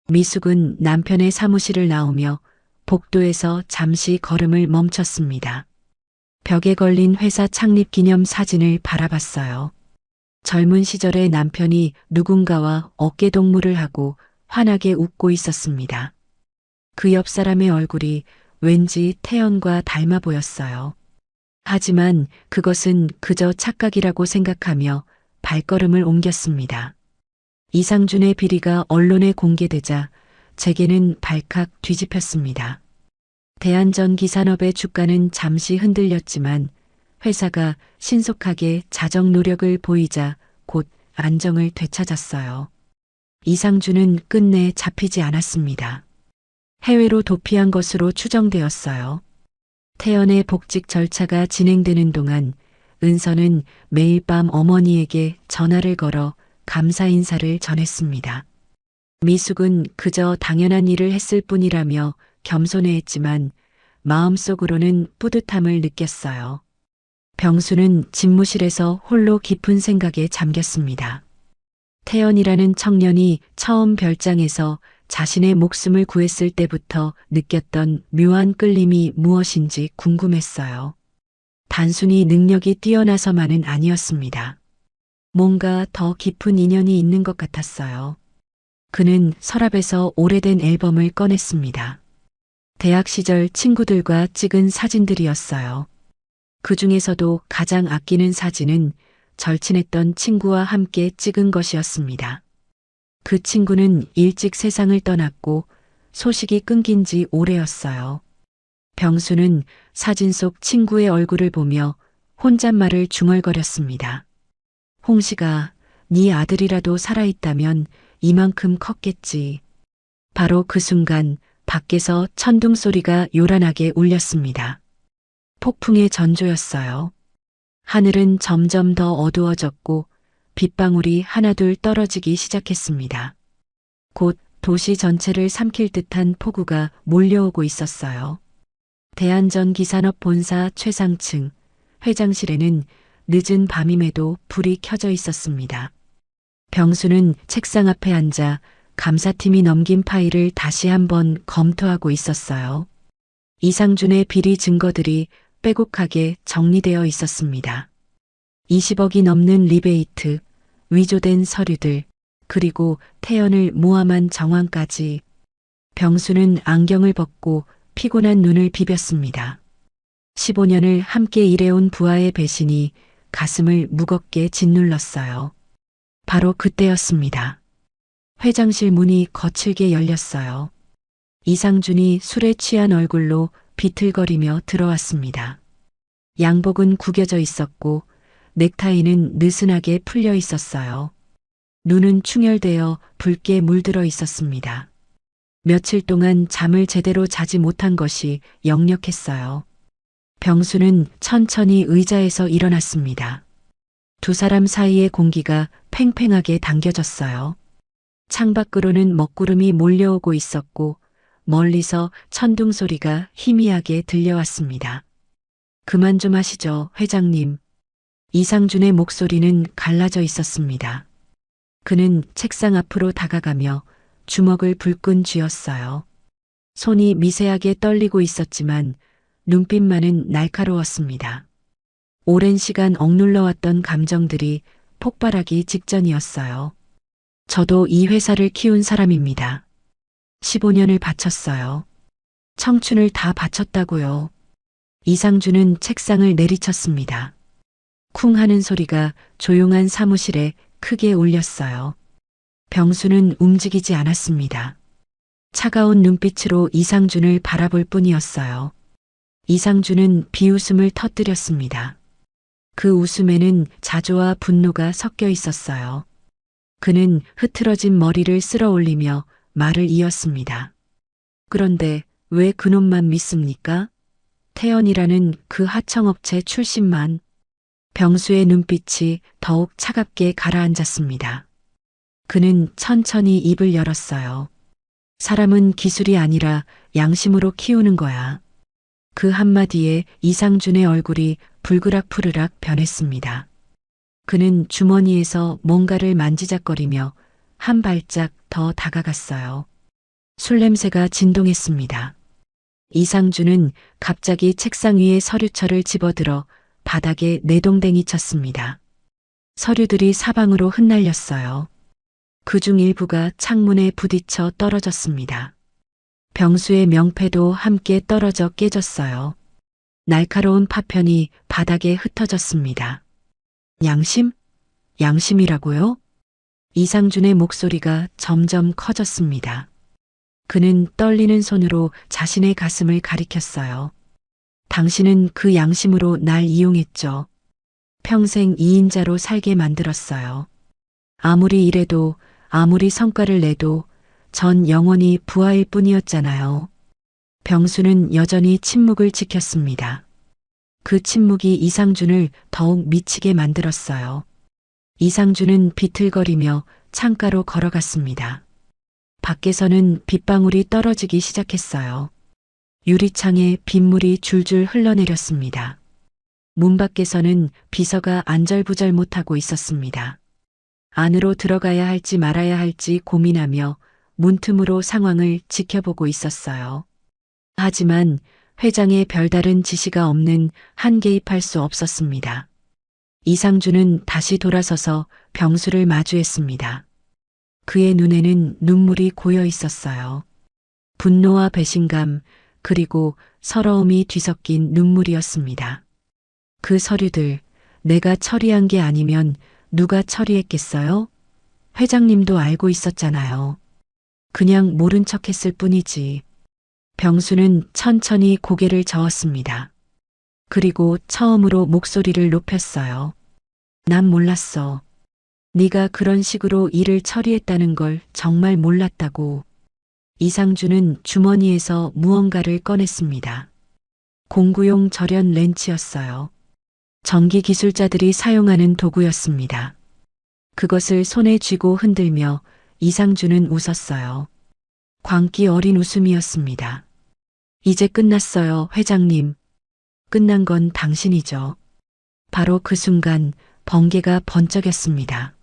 미숙은 남편의 사무실을 나오며 복도에서 잠시 걸음을 멈췄습니다. 벽에 걸린 회사 창립 기념 사진을 바라봤어요. 젊은 시절의 남편이 누군가와 어깨동무를 하고 환하게 웃고 있었습니다. 그 옆 사람의 얼굴이 왠지 태연과 닮아 보였어요. 하지만 그것은 그저 착각이라고 생각하며 발걸음을 옮겼습니다. 이상준의 비리가 언론에 공개되자 제게는 발칵 뒤집혔습니다. 대한전기산업의 주가는 잠시 흔들렸지만 회사가 신속하게 자정 노력을 보이자 곧 안정을 되찾았어요. 이상준은 끝내 잡히지 않았습니다. 해외로 도피한 것으로 추정되었어요. 태연의 복직 절차가 진행되는 동안 은서는 매일 밤 어머니에게 전화를 걸어 감사 인사를 전했습니다. 미숙은 그저 당연한 일을 했을 뿐이라며 겸손해했지만 마음속으로는 뿌듯함을 느꼈어요. 병수는 집무실에서 홀로 깊은 생각에 잠겼습니다. 태연이라는 청년이 처음 별장에서 자신의 목숨을 구했을 때부터 느꼈던 묘한 끌림이 무엇인지 궁금했어요. 단순히 능력이 뛰어나서만은 아니었습니다. 뭔가 더 깊은 인연이 있는 것 같았어요. 그는 서랍에서 오래된 앨범을 꺼냈습니다. 대학 시절 친구들과 찍은 사진들이었어요. 그 중에서도 가장 아끼는 사진은 절친했던 친구와 함께 찍은 것이었습니다. 그 친구는 일찍 세상을 떠났고 소식이 끊긴 지 오래였어요. 병수는 사진 속 친구의 얼굴을 보며 혼잣말을 중얼거렸습니다. 홍시가 네 아들이라도 살아있다면 이만큼 컸겠지. 바로 그 순간 밖에서 천둥 소리가 요란하게 울렸습니다. 폭풍의 전조였어요. 하늘은 점점 더 어두워졌고 빗방울이 하나둘 떨어지기 시작했습니다. 곧 도시 전체를 삼킬 듯한 폭우가 몰려오고 있었어요. 대한전기산업 본사 최상층 회장실에는 늦은 밤임에도 불이 켜져 있었습니다. 병수는 책상 앞에 앉아 감사팀이 넘긴 파일을 다시 한번 검토하고 있었어요. 이상준의 비리 증거들이 빼곡하게 정리되어 있었습니다. 20억이 넘는 리베이트, 위조된 서류들, 그리고 태연을 모함한 정황까지. 병수는 안경을 벗고 피곤한 눈을 비볐습니다. 15년을 함께 일해온 부하의 배신이 가슴을 무겁게 짓눌렀어요. 바로 그때였습니다. 회장실 문이 거칠게 열렸어요. 이상준이 술에 취한 얼굴로 비틀거리며 들어왔습니다. 양복은 구겨져 있었고 넥타이는 느슨하게 풀려 있었어요. 눈은 충혈되어 붉게 물들어 있었습니다. 며칠 동안 잠을 제대로 자지 못한 것이 역력했어요. 병수는 천천히 의자에서 일어났습니다. 두 사람 사이의 공기가 팽팽하게 당겨졌어요. 창밖으로는 먹구름이 몰려오고 있었고 멀리서 천둥 소리가 희미하게 들려왔습니다. 그만 좀 하시죠, 회장님. 이상준의 목소리는 갈라져 있었습니다. 그는 책상 앞으로 다가가며 주먹을 불끈 쥐었어요. 손이 미세하게 떨리고 있었지만 눈빛만은 날카로웠습니다. 오랜 시간 억눌러왔던 감정들이 폭발하기 직전이었어요. 저도 이 회사를 키운 사람입니다. 15년을 바쳤어요. 청춘을 다 바쳤다고요. 이상준은 책상을 내리쳤습니다. 쿵 하는 소리가 조용한 사무실에 크게 울렸어요. 병수는 움직이지 않았습니다. 차가운 눈빛으로 이상준을 바라볼 뿐이었어요. 이상준은 비웃음을 터뜨렸습니다. 그 웃음에는 자조와 분노가 섞여 있었어요. 그는 흐트러진 머리를 쓸어 올리며 말을 이었습니다. 그런데 왜 그놈만 믿습니까? 태연이라는 그 하청업체 출신만. 병수의 눈빛이 더욱 차갑게 가라앉았습니다. 그는 천천히 입을 열었어요. 사람은 기술이 아니라 양심으로 키우는 거야. 그 한마디에 이상준의 얼굴이 불그락푸르락 변했습니다. 그는 주머니에서 뭔가를 만지작거리며 한 발짝 더 다가갔어요. 술 냄새가 진동했습니다. 이상준은 갑자기 책상 위에 서류철을 집어들어 바닥에 내동댕이 쳤습니다. 서류들이 사방으로 흩날렸어요. 그중 일부가 창문에 부딪혀 떨어졌습니다. 병수의 명패도 함께 떨어져 깨졌어요. 날카로운 파편이 바닥에 흩어졌습니다. 양심? 양심이라고요? 이상준의 목소리가 점점 커졌습니다. 그는 떨리는 손으로 자신의 가슴을 가리켰어요. 당신은 그 양심으로 날 이용했죠. 평생 이인자로 살게 만들었어요. 아무리 일해도 아무리 성과를 내도 전 영원히 부하일 뿐이었잖아요. 병수는 여전히 침묵을 지켰습니다. 그 침묵이 이상준을 더욱 미치게 만들었어요. 이상준은 비틀거리며 창가로 걸어갔습니다. 밖에서는 빗방울이 떨어지기 시작했어요. 유리창에 빗물이 줄줄 흘러내렸습니다. 문 밖에서는 비서가 안절부절 못하고 있었습니다. 안으로 들어가야 할지 말아야 할지 고민하며 문틈으로 상황을 지켜보고 있었어요. 하지만 회장의 별다른 지시가 없는 한 개입할 수 없었습니다. 이상준은 다시 돌아서서 병수를 마주했습니다. 그의 눈에는 눈물이 고여 있었어요. 분노와 배신감, 그리고 서러움이 뒤섞인 눈물이었습니다. 그 서류들, 내가 처리한 게 아니면 누가 처리했겠어요? 회장님도 알고 있었잖아요. 그냥 모른 척 했을 뿐이지. 병수는 천천히 고개를 저었습니다. 그리고 처음으로 목소리를 높였어요. 난 몰랐어. 네가 그런 식으로 일을 처리했다는 걸 정말 몰랐다고. 이상준은 주머니에서 무언가를 꺼냈습니다. 공구용 절연 렌치였어요. 전기 기술자들이 사용하는 도구였습니다. 그것을 손에 쥐고 흔들며 이상준은 웃었어요. 광기 어린 웃음이었습니다. 이제 끝났어요, 회장님. 끝난 건 당신이죠. 바로 그 순간 번개가 번쩍였습니다.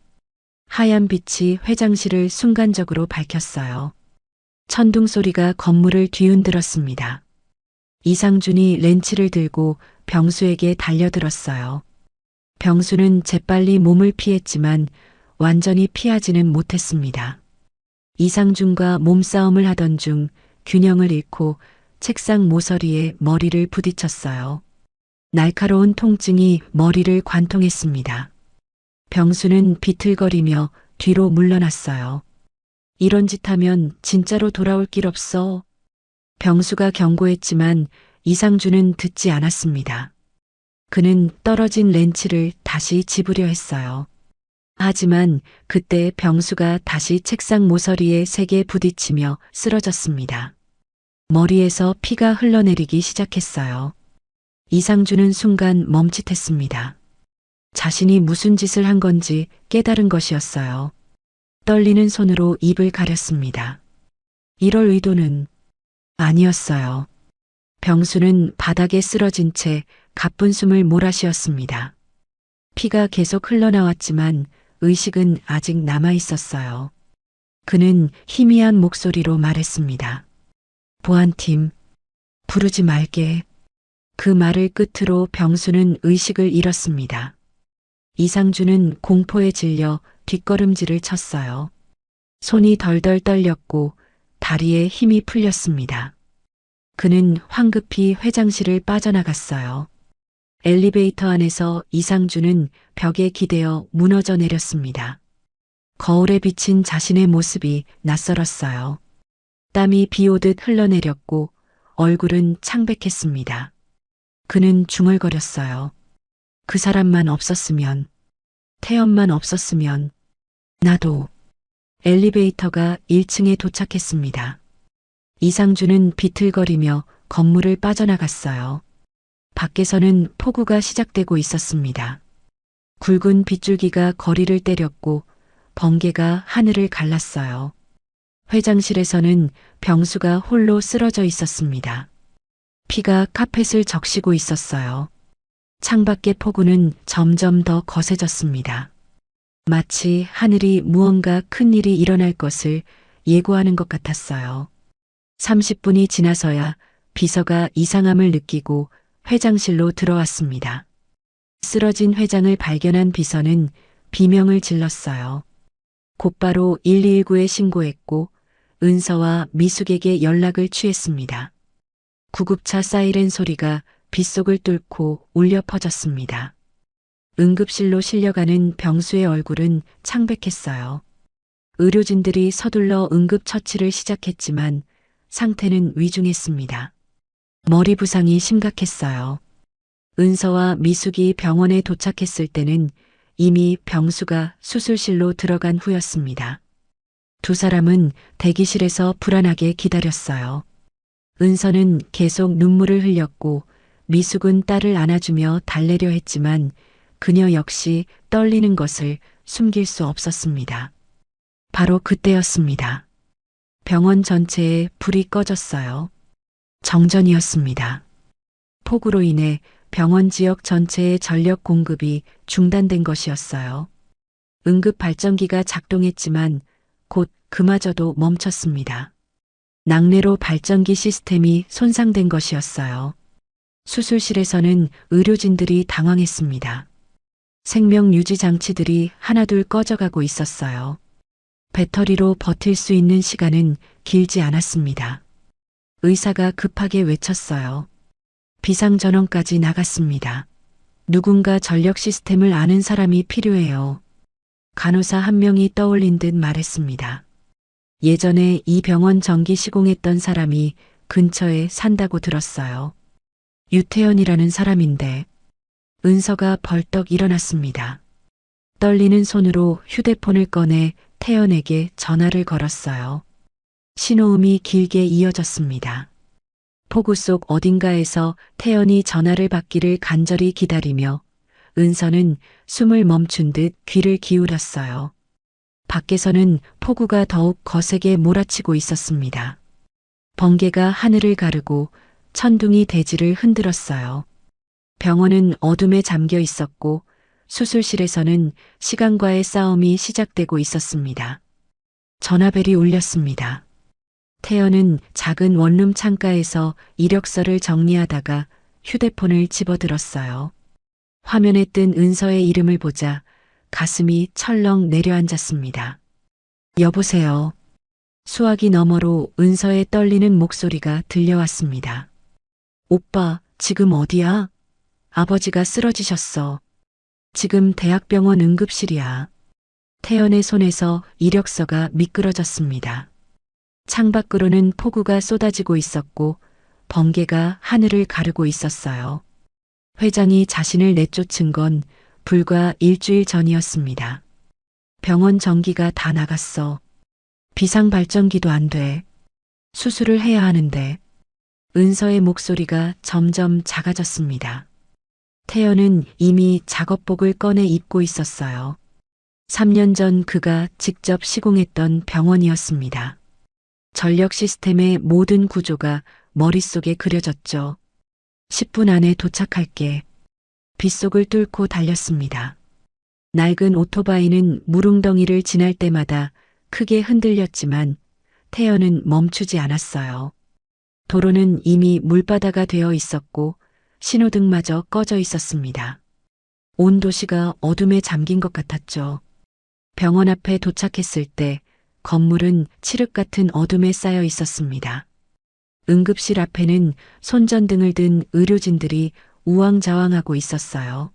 하얀 빛이 회장실을 순간적으로 밝혔어요. 천둥 소리가 건물을 뒤흔들었습니다. 이상준이 렌치를 들고 병수에게 달려들었어요. 병수는 재빨리 몸을 피했지만 완전히 피하지는 못했습니다. 이상준과 몸싸움을 하던 중 균형을 잃고 책상 모서리에 머리를 부딪혔어요. 날카로운 통증이 머리를 관통했습니다. 병수는 비틀거리며 뒤로 물러났어요. 이런 짓 하면 진짜로 돌아올 길 없어. 병수가 경고했지만 이상준은 듣지 않았습니다. 그는 떨어진 렌치를 다시 집으려 했어요. 하지만 그때 병수가 다시 책상 모서리에 세게 부딪히며 쓰러졌습니다. 머리에서 피가 흘러내리기 시작했어요. 이상준은 순간 멈칫했습니다. 자신이 무슨 짓을 한 건지 깨달은 것이었어요. 떨리는 손으로 입을 가렸습니다. 이럴 의도는 아니었어요. 병수는 바닥에 쓰러진 채 가쁜 숨을 몰아쉬었습니다. 피가 계속 흘러나왔지만 의식은 아직 남아 있었어요. 그는 희미한 목소리로 말했습니다. 보안팀, 부르지 말게. 그 말을 끝으로 병수는 의식을 잃었습니다. 이상준은 공포에 질려 뒷걸음질을 쳤어요. 손이 덜덜 떨렸고 다리에 힘이 풀렸습니다. 그는 황급히 회장실을 빠져나갔어요. 엘리베이터 안에서 이상준은 벽에 기대어 무너져 내렸습니다. 거울에 비친 자신의 모습이 낯설었어요. 땀이 비 오듯 흘러내렸고 얼굴은 창백했습니다. 그는 중얼거렸어요. 그 사람만 없었으면, 태연만 없었으면, 나도. 엘리베이터가 1층에 도착했습니다. 이상준은 비틀거리며 건물을 빠져나갔어요. 밖에서는 폭우가 시작되고 있었습니다. 굵은 빗줄기가 거리를 때렸고 번개가 하늘을 갈랐어요. 회장실에서는 병수가 홀로 쓰러져 있었습니다. 피가 카펫을 적시고 있었어요. 창밖의 폭우는 점점 더 거세졌습니다. 마치 하늘이 무언가 큰 일이 일어날 것을 예고하는 것 같았어요. 30분이 지나서야 비서가 이상함을 느끼고 회장실로 들어왔습니다. 쓰러진 회장을 발견한 비서는 비명을 질렀어요. 곧바로 119에 신고했고 은서와 미숙에게 연락을 취했습니다. 구급차 사이렌 소리가 빗속을 뚫고 울려 퍼졌습니다. 응급실로 실려가는 병수의 얼굴은 창백했어요. 의료진들이 서둘러 응급처치를 시작했지만 상태는 위중했습니다. 머리 부상이 심각했어요. 은서와 미숙이 병원에 도착했을 때는 이미 병수가 수술실로 들어간 후였습니다. 두 사람은 대기실에서 불안하게 기다렸어요. 은서는 계속 눈물을 흘렸고 미숙은 딸을 안아주며 달래려 했지만 그녀 역시 떨리는 것을 숨길 수 없었습니다. 바로 그때였습니다. 병원 전체에 불이 꺼졌어요. 정전이었습니다. 폭우로 인해 병원 지역 전체의 전력 공급이 중단된 것이었어요. 응급 발전기가 작동했지만 곧 그마저도 멈췄습니다. 낙뢰로 발전기 시스템이 손상된 것이었어요. 수술실에서는 의료진들이 당황했습니다. 생명 유지 장치들이 하나둘 꺼져가고 있었어요. 배터리로 버틸 수 있는 시간은 길지 않았습니다. 의사가 급하게 외쳤어요. 비상전원까지 나갔습니다. 누군가 전력 시스템을 아는 사람이 필요해요. 간호사 한 명이 떠올린 듯 말했습니다. 예전에 이 병원 전기 시공했던 사람이 근처에 산다고 들었어요. 유태연이라는 사람인데. 은서가 벌떡 일어났습니다. 떨리는 손으로 휴대폰을 꺼내 태연에게 전화를 걸었어요. 신호음이 길게 이어졌습니다. 폭우 속 어딘가에서 태연이 전화를 받기를 간절히 기다리며 은서는 숨을 멈춘 듯 귀를 기울였어요. 밖에서는 폭우가 더욱 거세게 몰아치고 있었습니다. 번개가 하늘을 가르고 천둥이 대지를 흔들었어요. 병원은 어둠에 잠겨 있었고 수술실에서는 시간과의 싸움이 시작되고 있었습니다. 전화벨이 울렸습니다. 태연은 작은 원룸 창가에서 이력서를 정리하다가 휴대폰을 집어들었어요. 화면에 뜬 은서의 이름을 보자 가슴이 철렁 내려앉았습니다. 여보세요. 수화기 너머로 은서의 떨리는 목소리가 들려왔습니다. 오빠, 지금 어디야? 아버지가 쓰러지셨어. 지금 대학병원 응급실이야. 태연의 손에서 이력서가 미끄러졌습니다. 창밖으로는 폭우가 쏟아지고 있었고 번개가 하늘을 가르고 있었어요. 회장이 자신을 내쫓은 건 불과 일주일 전이었습니다. 병원 전기가 다 나갔어. 비상발전기도 안 돼. 수술을 해야 하는데. 은서의 목소리가 점점 작아졌습니다. 태연은 이미 작업복을 꺼내 입고 있었어요. 3년 전 그가 직접 시공했던 병원이었습니다. 전력 시스템의 모든 구조가 머릿속에 그려졌죠. 10분 안에 도착할게. 빗속을 뚫고 달렸습니다. 낡은 오토바이는 무릉덩이를 지날 때마다 크게 흔들렸지만 태연은 멈추지 않았어요. 도로는 이미 물바다가 되어 있었고 신호등마저 꺼져 있었습니다. 온 도시가 어둠에 잠긴 것 같았죠. 병원 앞에 도착했을 때 건물은 칠흑 같은 어둠에 쌓여 있었습니다. 응급실 앞에는 손전등을 든 의료진들이 우왕좌왕하고 있었어요.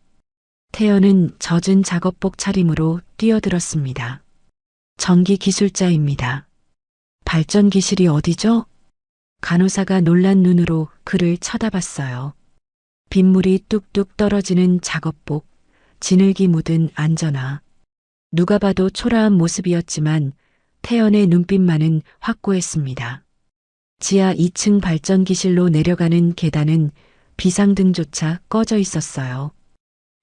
태연은 젖은 작업복 차림으로 뛰어들었습니다. 전기 기술자입니다. 발전기실이 어디죠? 간호사가 놀란 눈으로 그를 쳐다봤어요. 빗물이 뚝뚝 떨어지는 작업복, 진흙이 묻은 안전화. 누가 봐도 초라한 모습이었지만 태연의 눈빛만은 확고했습니다. 지하 2층 발전기실로 내려가는 계단은 비상등조차 꺼져 있었어요.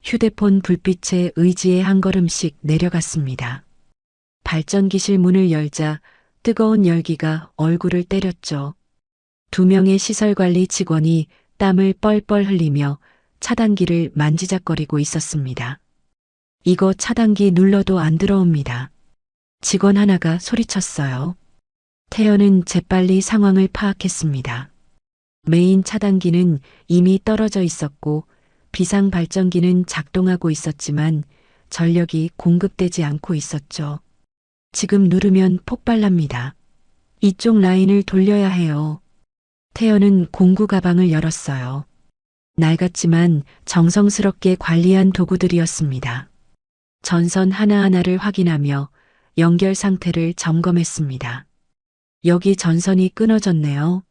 휴대폰 불빛에 의지에 한 걸음씩 내려갔습니다. 발전기실 문을 열자 뜨거운 열기가 얼굴을 때렸죠. 2명의 시설관리 직원이 땀을 뻘뻘 흘리며 차단기를 만지작거리고 있었습니다. 이거 차단기 눌러도 안 들어옵니다. 직원 하나가 소리쳤어요. 태연은 재빨리 상황을 파악했습니다. 메인 차단기는 이미 떨어져 있었고 비상 발전기는 작동하고 있었지만 전력이 공급되지 않고 있었죠. 지금 누르면 폭발납니다. 이쪽 라인을 돌려야 해요. 태연은 공구 가방을 열었어요. 낡았지만 정성스럽게 관리한 도구들이었습니다. 전선 하나하나를 확인하며 연결 상태를 점검했습니다. 여기 전선이 끊어졌네요.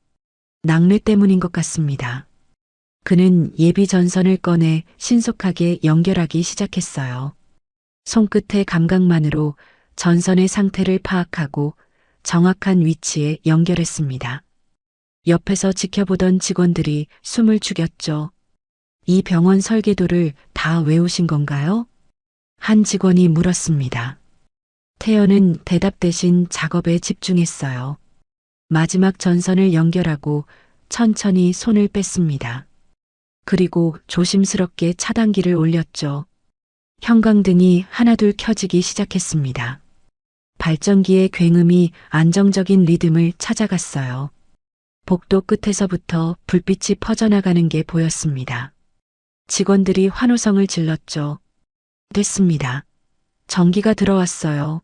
낙뢰 때문인 것 같습니다. 그는 예비 전선을 꺼내 신속하게 연결하기 시작했어요. 손끝의 감각만으로 전선의 상태를 파악하고 정확한 위치에 연결했습니다. 옆에서 지켜보던 직원들이 숨을 죽였죠. 이 병원 설계도를 다 외우신 건가요? 한 직원이 물었습니다. 태연은 대답 대신 작업에 집중했어요. 마지막 전선을 연결하고 천천히 손을 뺐습니다. 그리고 조심스럽게 차단기를 올렸죠. 형광등이 하나둘 켜지기 시작했습니다. 발전기의 굉음이 안정적인 리듬을 찾아갔어요. 복도 끝에서부터 불빛이 퍼져나가는 게 보였습니다. 직원들이 환호성을 질렀죠. 됐습니다. 전기가 들어왔어요.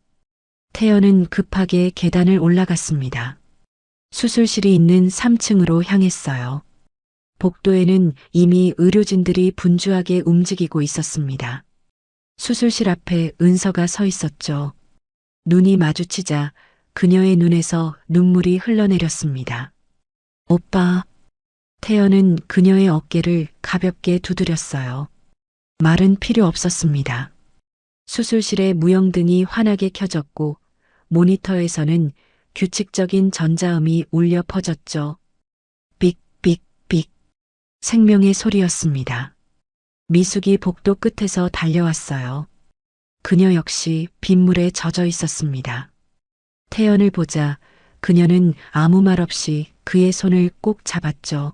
태연은 급하게 계단을 올라갔습니다. 수술실이 있는 3층으로 향했어요. 복도에는 이미 의료진들이 분주하게 움직이고 있었습니다. 수술실 앞에 은서가 서 있었죠. 눈이 마주치자 그녀의 눈에서 눈물이 흘러내렸습니다. 오빠. 태연은 그녀의 어깨를 가볍게 두드렸어요. 말은 필요 없었습니다. 수술실의 무영등이 환하게 켜졌고 모니터에서는 규칙적인 전자음이 울려 퍼졌죠. 삑삑삑. 생명의 소리였습니다. 미숙이 복도 끝에서 달려왔어요. 그녀 역시 빗물에 젖어 있었습니다. 태연을 보자 그녀는 아무 말 없이 그의 손을 꼭 잡았죠.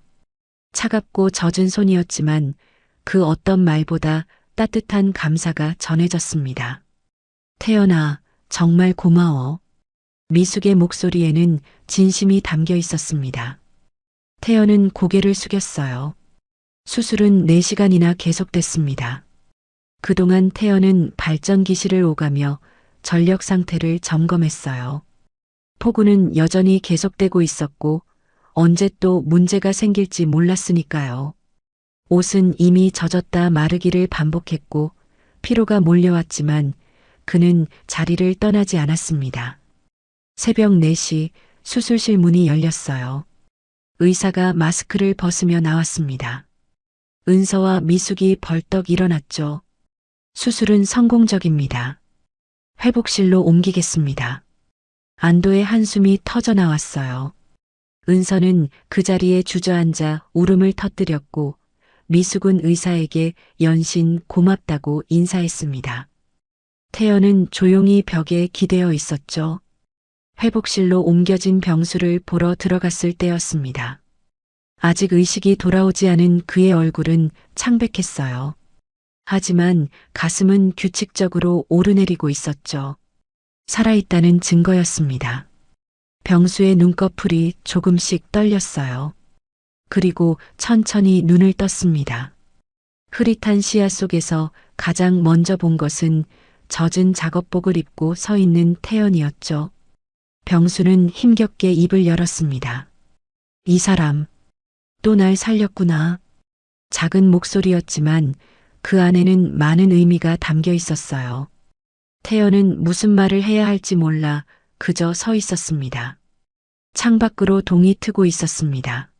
차갑고 젖은 손이었지만 그 어떤 말보다 따뜻한 감사가 전해졌습니다. 태연아, 정말 고마워. 미숙의 목소리에는 진심이 담겨 있었습니다. 태연은 고개를 숙였어요. 수술은 4시간이나 계속됐습니다. 그동안 태연은 발전기실을 오가며 전력 상태를 점검했어요. 폭우는 여전히 계속되고 있었고 언제 또 문제가 생길지 몰랐으니까요. 옷은 이미 젖었다 마르기를 반복했고 피로가 몰려왔지만 그는 자리를 떠나지 않았습니다. 새벽 4시 수술실 문이 열렸어요. 의사가 마스크를 벗으며 나왔습니다. 은서와 미숙이 벌떡 일어났죠. 수술은 성공적입니다. 회복실로 옮기겠습니다. 안도의 한숨이 터져 나왔어요. 은서는 그 자리에 주저앉아 울음을 터뜨렸고 미숙은 의사에게 연신 고맙다고 인사했습니다. 태연은 조용히 벽에 기대어 있었죠. 회복실로 옮겨진 병수를 보러 들어갔을 때였습니다. 아직 의식이 돌아오지 않은 그의 얼굴은 창백했어요. 하지만 가슴은 규칙적으로 오르내리고 있었죠. 살아있다는 증거였습니다. 병수의 눈꺼풀이 조금씩 떨렸어요. 그리고 천천히 눈을 떴습니다. 흐릿한 시야 속에서 가장 먼저 본 것은 젖은 작업복을 입고 서 있는 태연이었죠. 병수는 힘겹게 입을 열었습니다. 이 사람, 또 날 살렸구나. 작은 목소리였지만 그 안에는 많은 의미가 담겨 있었어요. 태연은 무슨 말을 해야 할지 몰라 그저 서 있었습니다. 창밖으로 동이 트고 있었습니다.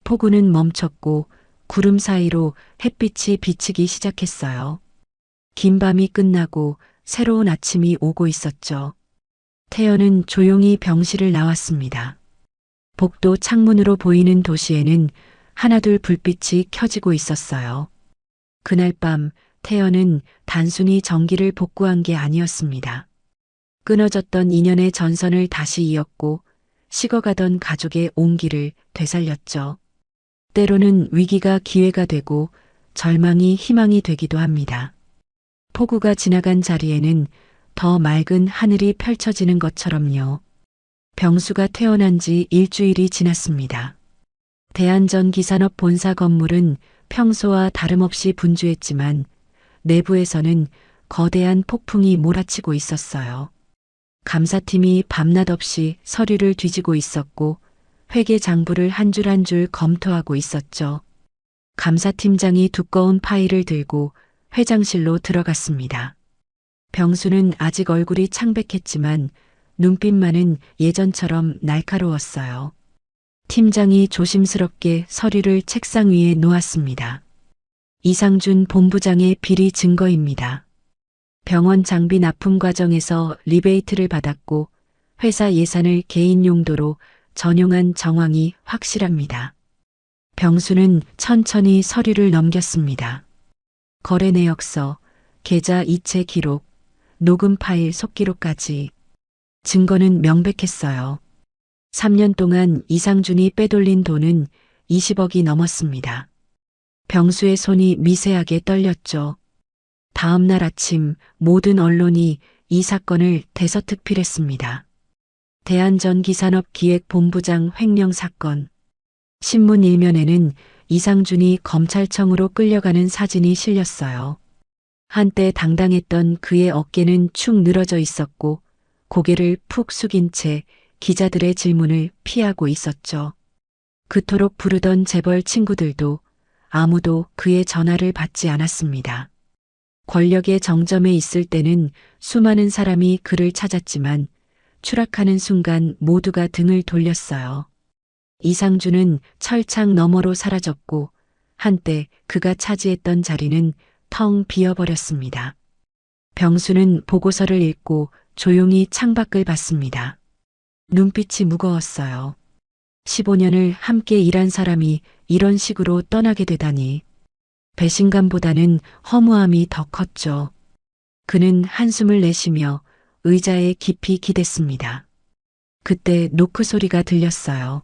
폭우는 멈췄고 구름 사이로 햇빛이 비치기 시작했어요. 긴 밤이 끝나고 새로운 아침이 오고 있었죠. 태연은 조용히 병실을 나왔습니다. 복도 창문으로 보이는 도시에는 하나둘 불빛이 켜지고 있었어요. 그날 밤 태연은 단순히 전기를 복구한 게 아니었습니다. 끊어졌던 인연의 전선을 다시 이었고 식어가던 가족의 온기를 되살렸죠. 때로는 위기가 기회가 되고 절망이 희망이 되기도 합니다. 폭우가 지나간 자리에는 더 맑은 하늘이 펼쳐지는 것처럼요. 병수가 퇴원한 지 일주일이 지났습니다. 대한전기산업 본사 건물은 평소와 다름없이 분주했지만 내부에서는 거대한 폭풍이 몰아치고 있었어요. 감사팀이 밤낮 없이 서류를 뒤지고 있었고 회계 장부를 한 줄 한 줄 검토하고 있었죠. 감사팀장이 두꺼운 파일을 들고 회장실로 들어갔습니다. 병수는 아직 얼굴이 창백했지만 눈빛만은 예전처럼 날카로웠어요. 팀장이 조심스럽게 서류를 책상 위에 놓았습니다. 이상준 본부장의 비리 증거입니다. 병원 장비 납품 과정에서 리베이트를 받았고 회사 예산을 개인 용도로 전용한 정황이 확실합니다. 병수는 천천히 서류를 넘겼습니다. 거래 내역서, 계좌 이체 기록, 녹음 파일 속기록까지 증거는 명백했어요. 3년 동안 이상준이 빼돌린 돈은 20억이 넘었습니다. 병수의 손이 미세하게 떨렸죠. 다음 날 아침 모든 언론이 이 사건을 대서특필했습니다. 대한전기산업기획본부장 횡령 사건. 신문 일면에는 이상준이 검찰청으로 끌려가는 사진이 실렸어요. 한때 당당했던 그의 어깨는 축 늘어져 있었고 고개를 푹 숙인 채 기자들의 질문을 피하고 있었죠. 그토록 부르던 재벌 친구들도 아무도 그의 전화를 받지 않았습니다. 권력의 정점에 있을 때는 수많은 사람이 그를 찾았지만 추락하는 순간 모두가 등을 돌렸어요. 이상준은 철창 너머로 사라졌고 한때 그가 차지했던 자리는 텅 비어버렸습니다. 병수는 보고서를 읽고 조용히 창밖을 봤습니다. 눈빛이 무거웠어요. 15년을 함께 일한 사람이 이런 식으로 떠나게 되다니. 배신감보다는 허무함이 더 컸죠. 그는 한숨을 내쉬며 의자에 깊이 기댔습니다. 그때 노크 소리가 들렸어요.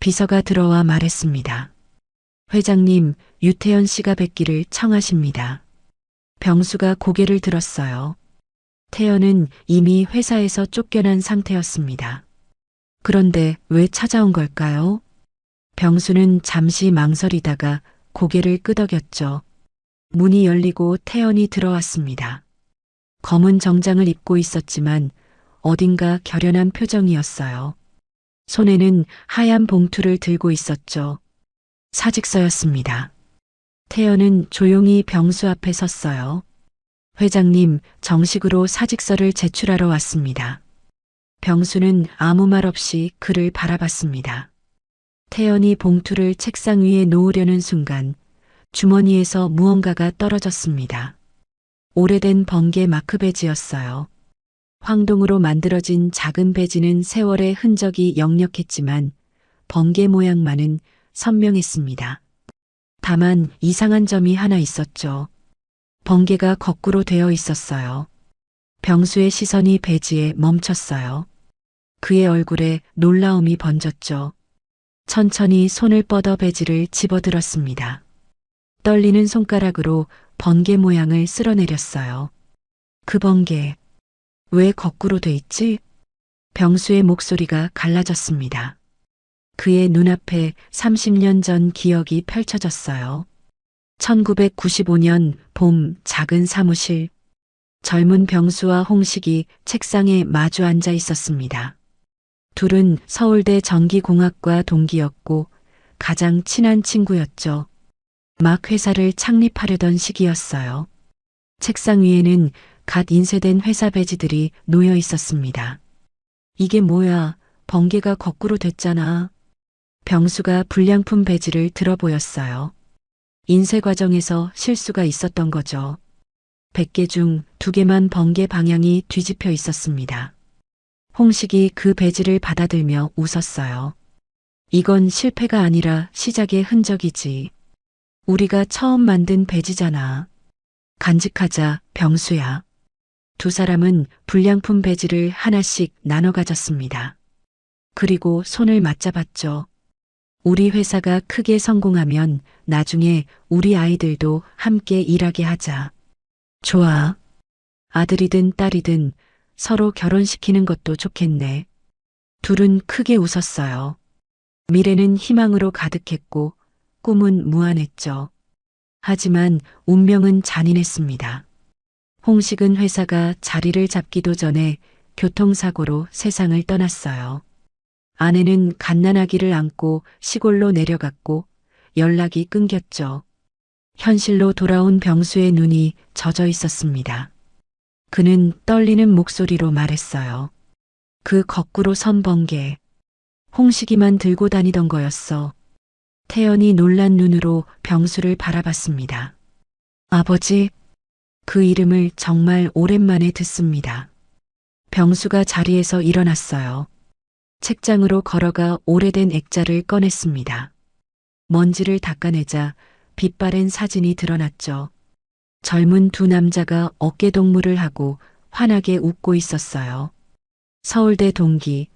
비서가 들어와 말했습니다. 회장님, 유태연 씨가 뵙기를 청하십니다. 병수가 고개를 들었어요. 태연은 이미 회사에서 쫓겨난 상태였습니다. 그런데 왜 찾아온 걸까요? 병수는 잠시 망설이다가 고개를 끄덕였죠. 문이 열리고 태연이 들어왔습니다. 검은 정장을 입고 있었지만 어딘가 결연한 표정이었어요. 손에는 하얀 봉투를 들고 있었죠. 사직서였습니다. 태연은 조용히 병수 앞에 섰어요. 회장님, 정식으로 사직서를 제출하러 왔습니다. 병수는 아무 말 없이 그를 바라봤습니다. 태연이 봉투를 책상 위에 놓으려는 순간 주머니에서 무언가가 떨어졌습니다. 오래된 번개 마크 배지였어요. 황동으로 만들어진 작은 배지는 세월의 흔적이 역력했지만 번개 모양만은 선명했습니다. 다만 이상한 점이 하나 있었죠. 번개가 거꾸로 되어 있었어요. 병수의 시선이 배지에 멈췄어요. 그의 얼굴에 놀라움이 번졌죠. 천천히 손을 뻗어 배지를 집어들었습니다. 떨리는 손가락으로 번개 모양을 쓸어내렸어요. 그 번개, 왜 거꾸로 돼 있지? 병수의 목소리가 갈라졌습니다. 그의 눈앞에 30년 전 기억이 펼쳐졌어요. 1995년 봄 작은 사무실. 젊은 병수와 홍식이 책상에 마주 앉아 있었습니다. 둘은 서울대 전기공학과 동기였고 가장 친한 친구였죠. 막 회사를 창립하려던 시기였어요. 책상 위에는 갓 인쇄된 회사 배지들이 놓여 있었습니다. 이게 뭐야? 번개가 거꾸로 됐잖아. 병수가 불량품 배지를 들어 보였어요. 인쇄 과정에서 실수가 있었던 거죠. 100개 중 2개만 번개 방향이 뒤집혀 있었습니다. 홍식이 그 배지를 받아들며 웃었어요. 이건 실패가 아니라 시작의 흔적이지. 우리가 처음 만든 배지잖아. 간직하자, 병수야. 두 사람은 불량품 배지를 하나씩 나눠 가졌습니다. 그리고 손을 맞잡았죠. 우리 회사가 크게 성공하면 나중에 우리 아이들도 함께 일하게 하자. 좋아. 아들이든 딸이든 서로 결혼시키는 것도 좋겠네. 둘은 크게 웃었어요. 미래는 희망으로 가득했고 꿈은 무한했죠. 하지만 운명은 잔인했습니다. 홍식은 회사가 자리를 잡기도 전에 교통사고로 세상을 떠났어요. 아내는 갓난아기를 안고 시골로 내려갔고 연락이 끊겼죠. 현실로 돌아온 병수의 눈이 젖어 있었습니다. 그는 떨리는 목소리로 말했어요. 그 거꾸로 선 번개. 홍식이만 들고 다니던 거였어. 태연이 놀란 눈으로 병수를 바라봤습니다. 아버지, 그 이름을 정말 오랜만에 듣습니다. 병수가 자리에서 일어났어요. 책장으로 걸어가 오래된 액자를 꺼냈습니다. 먼지를 닦아내자 빛바랜 사진이 드러났죠. 젊은 두 남자가 어깨동무를 하고 환하게 웃고 있었어요. 서울대 동기,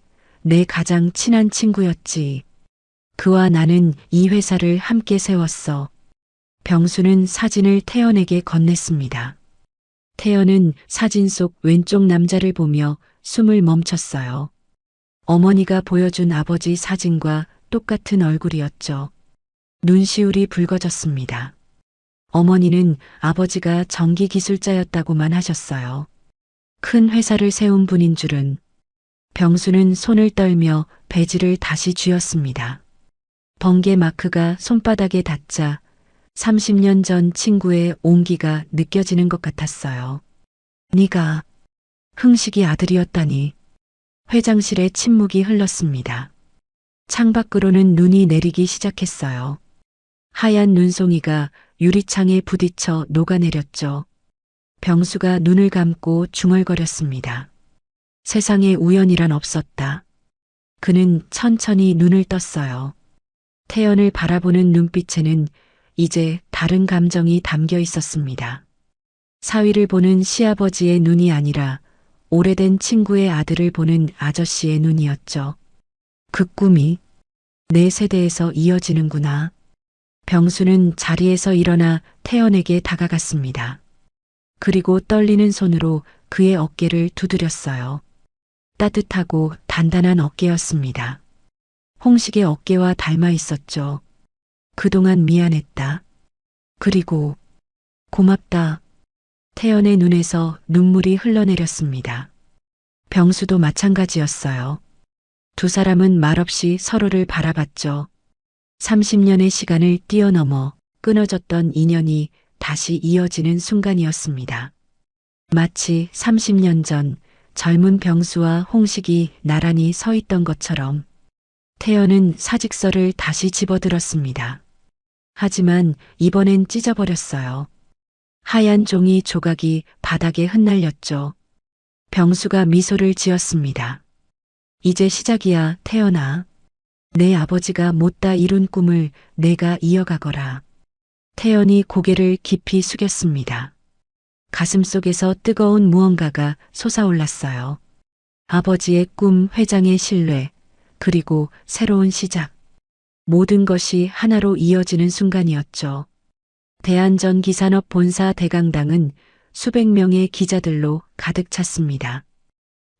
내 가장 친한 친구였지. 그와 나는 이 회사를 함께 세웠어. 병수는 사진을 태연에게 건넸습니다. 태연은 사진 속 왼쪽 남자를 보며 숨을 멈췄어요. 어머니가 보여준 아버지 사진과 똑같은 얼굴이었죠. 눈시울이 붉어졌습니다. 어머니는 아버지가 전기기술자였다고만 하셨어요. 큰 회사를 세운 분인 줄은. 병수는 손을 떨며 배지를 다시 쥐었습니다. 번개 마크가 손바닥에 닿자 30년 전 친구의 온기가 느껴지는 것 같았어요. 네가 흥식이 아들이었다니. 회장실에 침묵이 흘렀습니다. 창밖으로는 눈이 내리기 시작했어요. 하얀 눈송이가 유리창에 부딪혀 녹아내렸죠. 병수가 눈을 감고 중얼거렸습니다. 세상에 우연이란 없었다. 그는 천천히 눈을 떴어요. 태연을 바라보는 눈빛에는 이제 다른 감정이 담겨 있었습니다. 사위를 보는 시아버지의 눈이 아니라 오래된 친구의 아들을 보는 아저씨의 눈이었죠. 그 꿈이 내 세대에서 이어지는구나. 병수는 자리에서 일어나 태연에게 다가갔습니다. 그리고 떨리는 손으로 그의 어깨를 두드렸어요. 따뜻하고 단단한 어깨였습니다. 홍식의 어깨와 닮아 있었죠. 그동안 미안했다. 그리고 고맙다. 태연의 눈에서 눈물이 흘러내렸습니다. 병수도 마찬가지였어요. 두 사람은 말없이 서로를 바라봤죠. 30년의 시간을 뛰어넘어 끊어졌던 인연이 다시 이어지는 순간이었습니다. 마치 30년 전 젊은 병수와 홍식이 나란히 서 있던 것처럼 태연은 사직서를 다시 집어들었습니다. 하지만 이번엔 찢어버렸어요. 하얀 종이 조각이 바닥에 흩날렸죠. 병수가 미소를 지었습니다. 이제 시작이야, 태연아. 내 아버지가 못다 이룬 꿈을 내가 이어가거라. 태연이 고개를 깊이 숙였습니다. 가슴속에서 뜨거운 무언가가 솟아올랐어요. 아버지의 꿈, 회장의 신뢰, 그리고 새로운 시작. 모든 것이 하나로 이어지는 순간이었죠. 대한전기산업 본사 대강당은 수백 명의 기자들로 가득 찼습니다.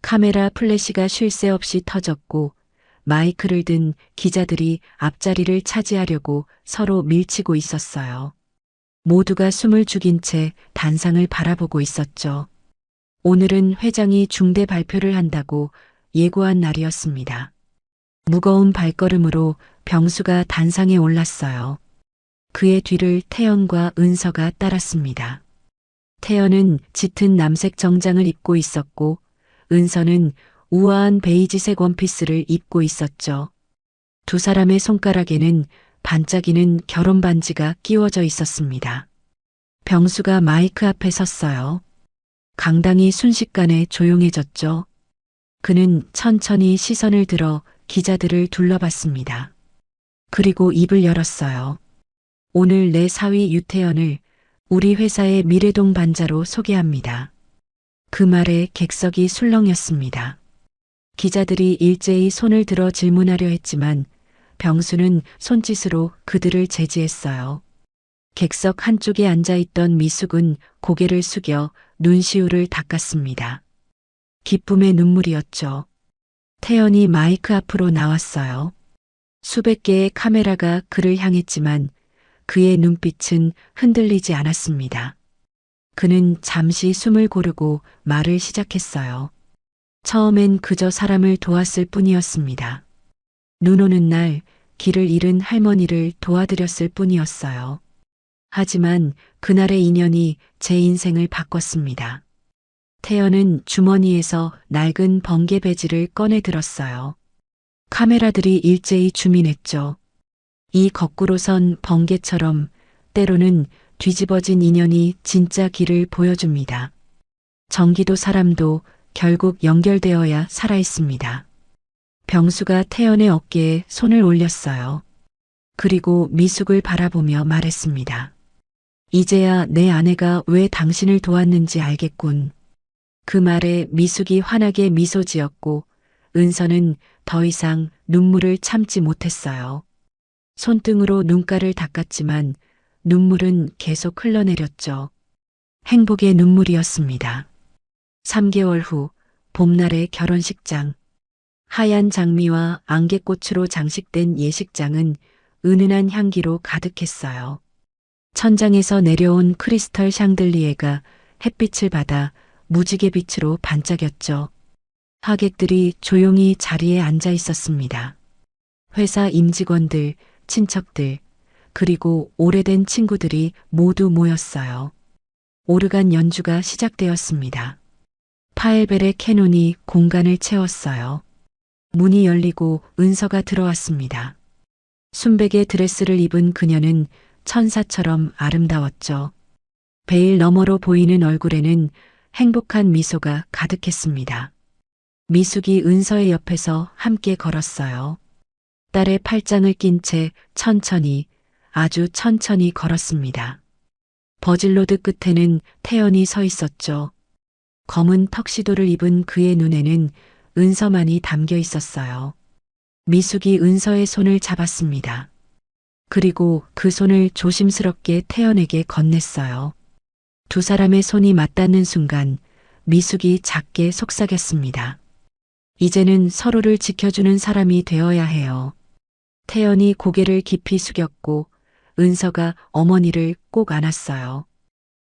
카메라 플래시가 쉴 새 없이 터졌고 마이크를 든 기자들이 앞자리를 차지하려고 서로 밀치고 있었어요. 모두가 숨을 죽인 채 단상을 바라보고 있었죠. 오늘은 회장이 중대 발표를 한다고 예고한 날이었습니다. 무거운 발걸음으로 병수가 단상에 올랐어요. 그의 뒤를 태연과 은서가 따랐습니다. 태연은 짙은 남색 정장을 입고 있었고 은서는 우아한 베이지색 원피스를 입고 있었죠. 두 사람의 손가락에는 반짝이는 결혼 반지가 끼워져 있었습니다. 병수가 마이크 앞에 섰어요. 강당이 순식간에 조용해졌죠. 그는 천천히 시선을 들어 기자들을 둘러봤습니다. 그리고 입을 열었어요. 오늘 내 사위 유태연을 우리 회사의 미래동 반자로 소개합니다. 그 말에 객석이 술렁였습니다. 기자들이 일제히 손을 들어 질문하려 했지만 병수는 손짓으로 그들을 제지했어요. 객석 한쪽에 앉아있던 미숙은 고개를 숙여 눈시울을 닦았습니다. 기쁨의 눈물이었죠. 태연이 마이크 앞으로 나왔어요. 수백 개의 카메라가 그를 향했지만 그의 눈빛은 흔들리지 않았습니다. 그는 잠시 숨을 고르고 말을 시작했어요. 처음엔 그저 사람을 도왔을 뿐이었습니다. 눈 오는 날 길을 잃은 할머니를 도와드렸을 뿐이었어요. 하지만 그날의 인연이 제 인생을 바꿨습니다. 태연은 주머니에서 낡은 번개 배지를 꺼내 들었어요. 카메라들이 일제히 주민했죠. 이 거꾸로 선 번개처럼 때로는 뒤집어진 인연이 진짜 길을 보여줍니다. 전기도 사람도 결국 연결되어야 살아있습니다. 병수가 태연의 어깨에 손을 올렸어요. 그리고 미숙을 바라보며 말했습니다. 이제야 내 아내가 왜 당신을 도왔는지 알겠군. 그 말에 미숙이 환하게 미소 지었고 은서는 더 이상 눈물을 참지 못했어요. 손등으로 눈가를 닦았지만 눈물은 계속 흘러내렸죠. 행복의 눈물이었습니다. 3개월 후 봄날의 결혼식장. 하얀 장미와 안개꽃으로 장식된 예식장은 은은한 향기로 가득했어요. 천장에서 내려온 크리스털 샹들리에가 햇빛을 받아 무지개빛으로 반짝였죠. 하객들이 조용히 자리에 앉아 있었습니다. 회사 임직원들, 친척들, 그리고 오래된 친구들이 모두 모였어요. 오르간 연주가 시작되었습니다. 파엘벨의 캐논이 공간을 채웠어요. 문이 열리고 은서가 들어왔습니다. 순백의 드레스를 입은 그녀는 천사처럼 아름다웠죠. 베일 너머로 보이는 얼굴에는 행복한 미소가 가득했습니다. 미숙이 은서의 옆에서 함께 걸었어요. 딸의 팔짱을 낀 채 천천히, 아주 천천히 걸었습니다. 버질로드 끝에는 태연이 서 있었죠. 검은 턱시도를 입은 그의 눈에는 은서만이 담겨 있었어요. 미숙이 은서의 손을 잡았습니다. 그리고 그 손을 조심스럽게 태연에게 건넸어요. 두 사람의 손이 맞닿는 순간 미숙이 작게 속삭였습니다. 이제는 서로를 지켜주는 사람이 되어야 해요. 태연이 고개를 깊이 숙였고 은서가 어머니를 꼭 안았어요.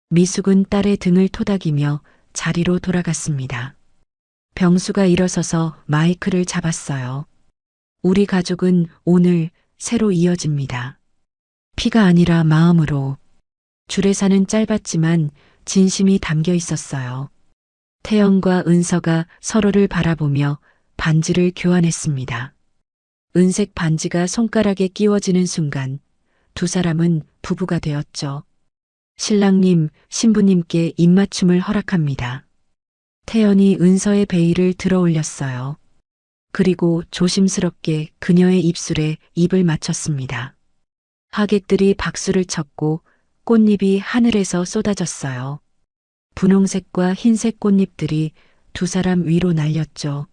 미숙은 딸의 등을 토닥이며 자리로 돌아갔습니다. 병수가 일어서서 마이크를 잡았어요. 우리 가족은 오늘 새로 이어집니다. 피가 아니라 마음으로. 주례사는 짧았지만 진심이 담겨 있었어요. 태연과 은서가 서로를 바라보며 반지를 교환했습니다. 은색 반지가 손가락에 끼워지는 순간 두 사람은 부부가 되었죠. 신랑님, 신부님께 입맞춤을 허락합니다. 태연이 은서의 베일을 들어 올렸어요. 그리고 조심스럽게 그녀의 입술에 입을 맞췄습니다. 하객들이 박수를 쳤고 꽃잎이 하늘에서 쏟아졌어요. 분홍색과 흰색 꽃잎들이 두 사람 위로 날렸죠.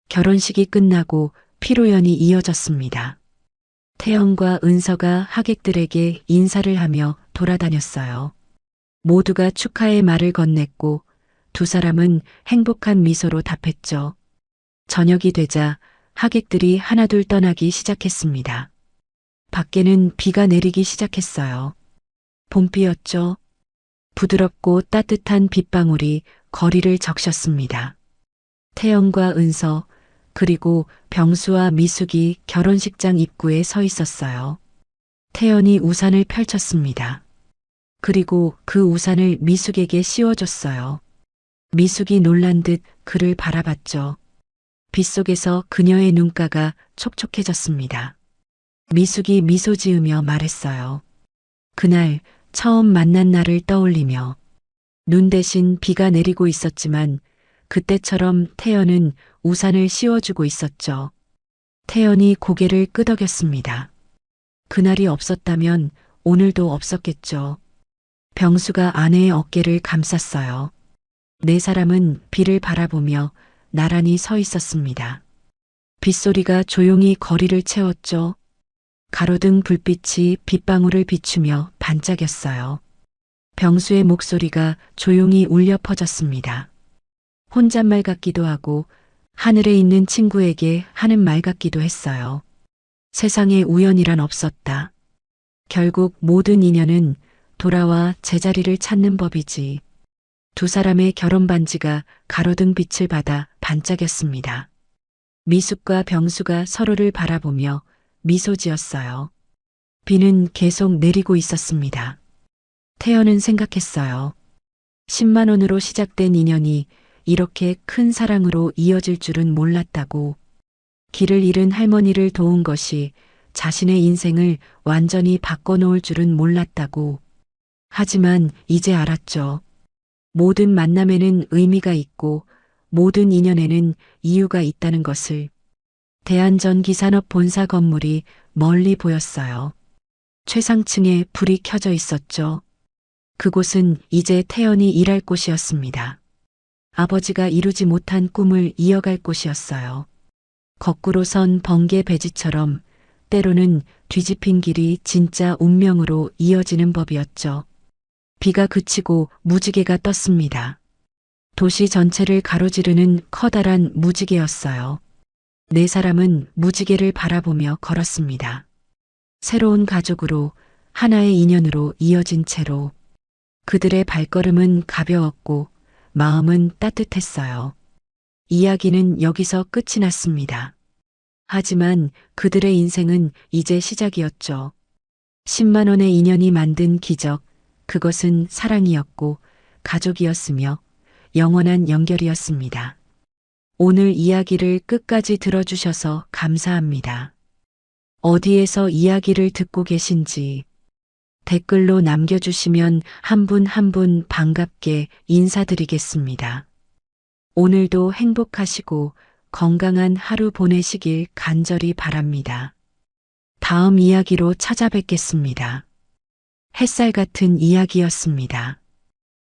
결혼식이 끝나고 피로연이 이어졌습니다. 태연과 은서가 하객들에게 인사를 하며 돌아다녔어요. 모두가 축하의 말을 건넸고 두 사람은 행복한 미소로 답했죠. 저녁이 되자 하객들이 하나둘 떠나기 시작했습니다. 밖에는 비가 내리기 시작했어요. 봄비였죠. 부드럽고 따뜻한 빗방울이 거리를 적셨습니다. 태연과 은서 그리고 병수와 미숙이 결혼식장 입구에 서 있었어요. 태연이 우산을 펼쳤습니다. 그리고 그 우산을 미숙에게 씌워줬어요. 미숙이 놀란 듯 그를 바라봤죠. 빗속에서 그녀의 눈가가 촉촉해졌습니다. 미숙이 미소 지으며 말했어요. 그날 처음 만난 날을 떠올리며 눈 대신 비가 내리고 있었지만 그때처럼 태연은 우산을 씌워주고 있었죠. 태연이 고개를 끄덕였습니다. 그날이 없었다면 오늘도 없었겠죠. 병수가 아내의 어깨를 감쌌어요. 네 사람은 비를 바라보며 나란히 서 있었습니다. 빗소리가 조용히 거리를 채웠죠. 가로등 불빛이 빗방울을 비추며 반짝였어요. 병수의 목소리가 조용히 울려 퍼졌습니다. 혼잣말 같기도 하고 하늘에 있는 친구에게 하는 말 같기도 했어요. 세상에 우연이란 없었다. 결국 모든 인연은 돌아와 제자리를 찾는 법이지. 두 사람의 결혼 반지가 가로등 빛을 받아 반짝였습니다. 미숙과 병수가 서로를 바라보며 미소 지었어요. 비는 계속 내리고 있었습니다. 태연은 생각했어요. 10만 원으로 시작된 인연이 이렇게 큰 사랑으로 이어질 줄은 몰랐다고. 길을 잃은 할머니를 도운 것이 자신의 인생을 완전히 바꿔놓을 줄은 몰랐다고. 하지만 이제 알았죠. 모든 만남에는 의미가 있고 모든 인연에는 이유가 있다는 것을. 대한전기산업 본사 건물이 멀리 보였어요. 최상층에 불이 켜져 있었죠. 그곳은 이제 태연이 일할 곳이었습니다. 아버지가 이루지 못한 꿈을 이어갈 곳이었어요. 거꾸로 선 번개 배지처럼 때로는 뒤집힌 길이 진짜 운명으로 이어지는 법이었죠. 비가 그치고 무지개가 떴습니다. 도시 전체를 가로지르는 커다란 무지개였어요. 네 사람은 무지개를 바라보며 걸었습니다. 새로운 가족으로 하나의 인연으로 이어진 채로 그들의 발걸음은 가벼웠고 마음은 따뜻했어요. 이야기는 여기서 끝이 났습니다. 하지만 그들의 인생은 이제 시작이었죠. 10만 원의 인연이 만든 기적, 그것은 사랑이었고 가족이었으며 영원한 연결이었습니다. 오늘 이야기를 끝까지 들어주셔서 감사합니다. 어디에서 이야기를 듣고 계신지 댓글로 남겨주시면 한 분 한 분 반갑게 인사드리겠습니다. 오늘도 행복하시고 건강한 하루 보내시길 간절히 바랍니다. 다음 이야기로 찾아뵙겠습니다. 햇살 같은 이야기였습니다.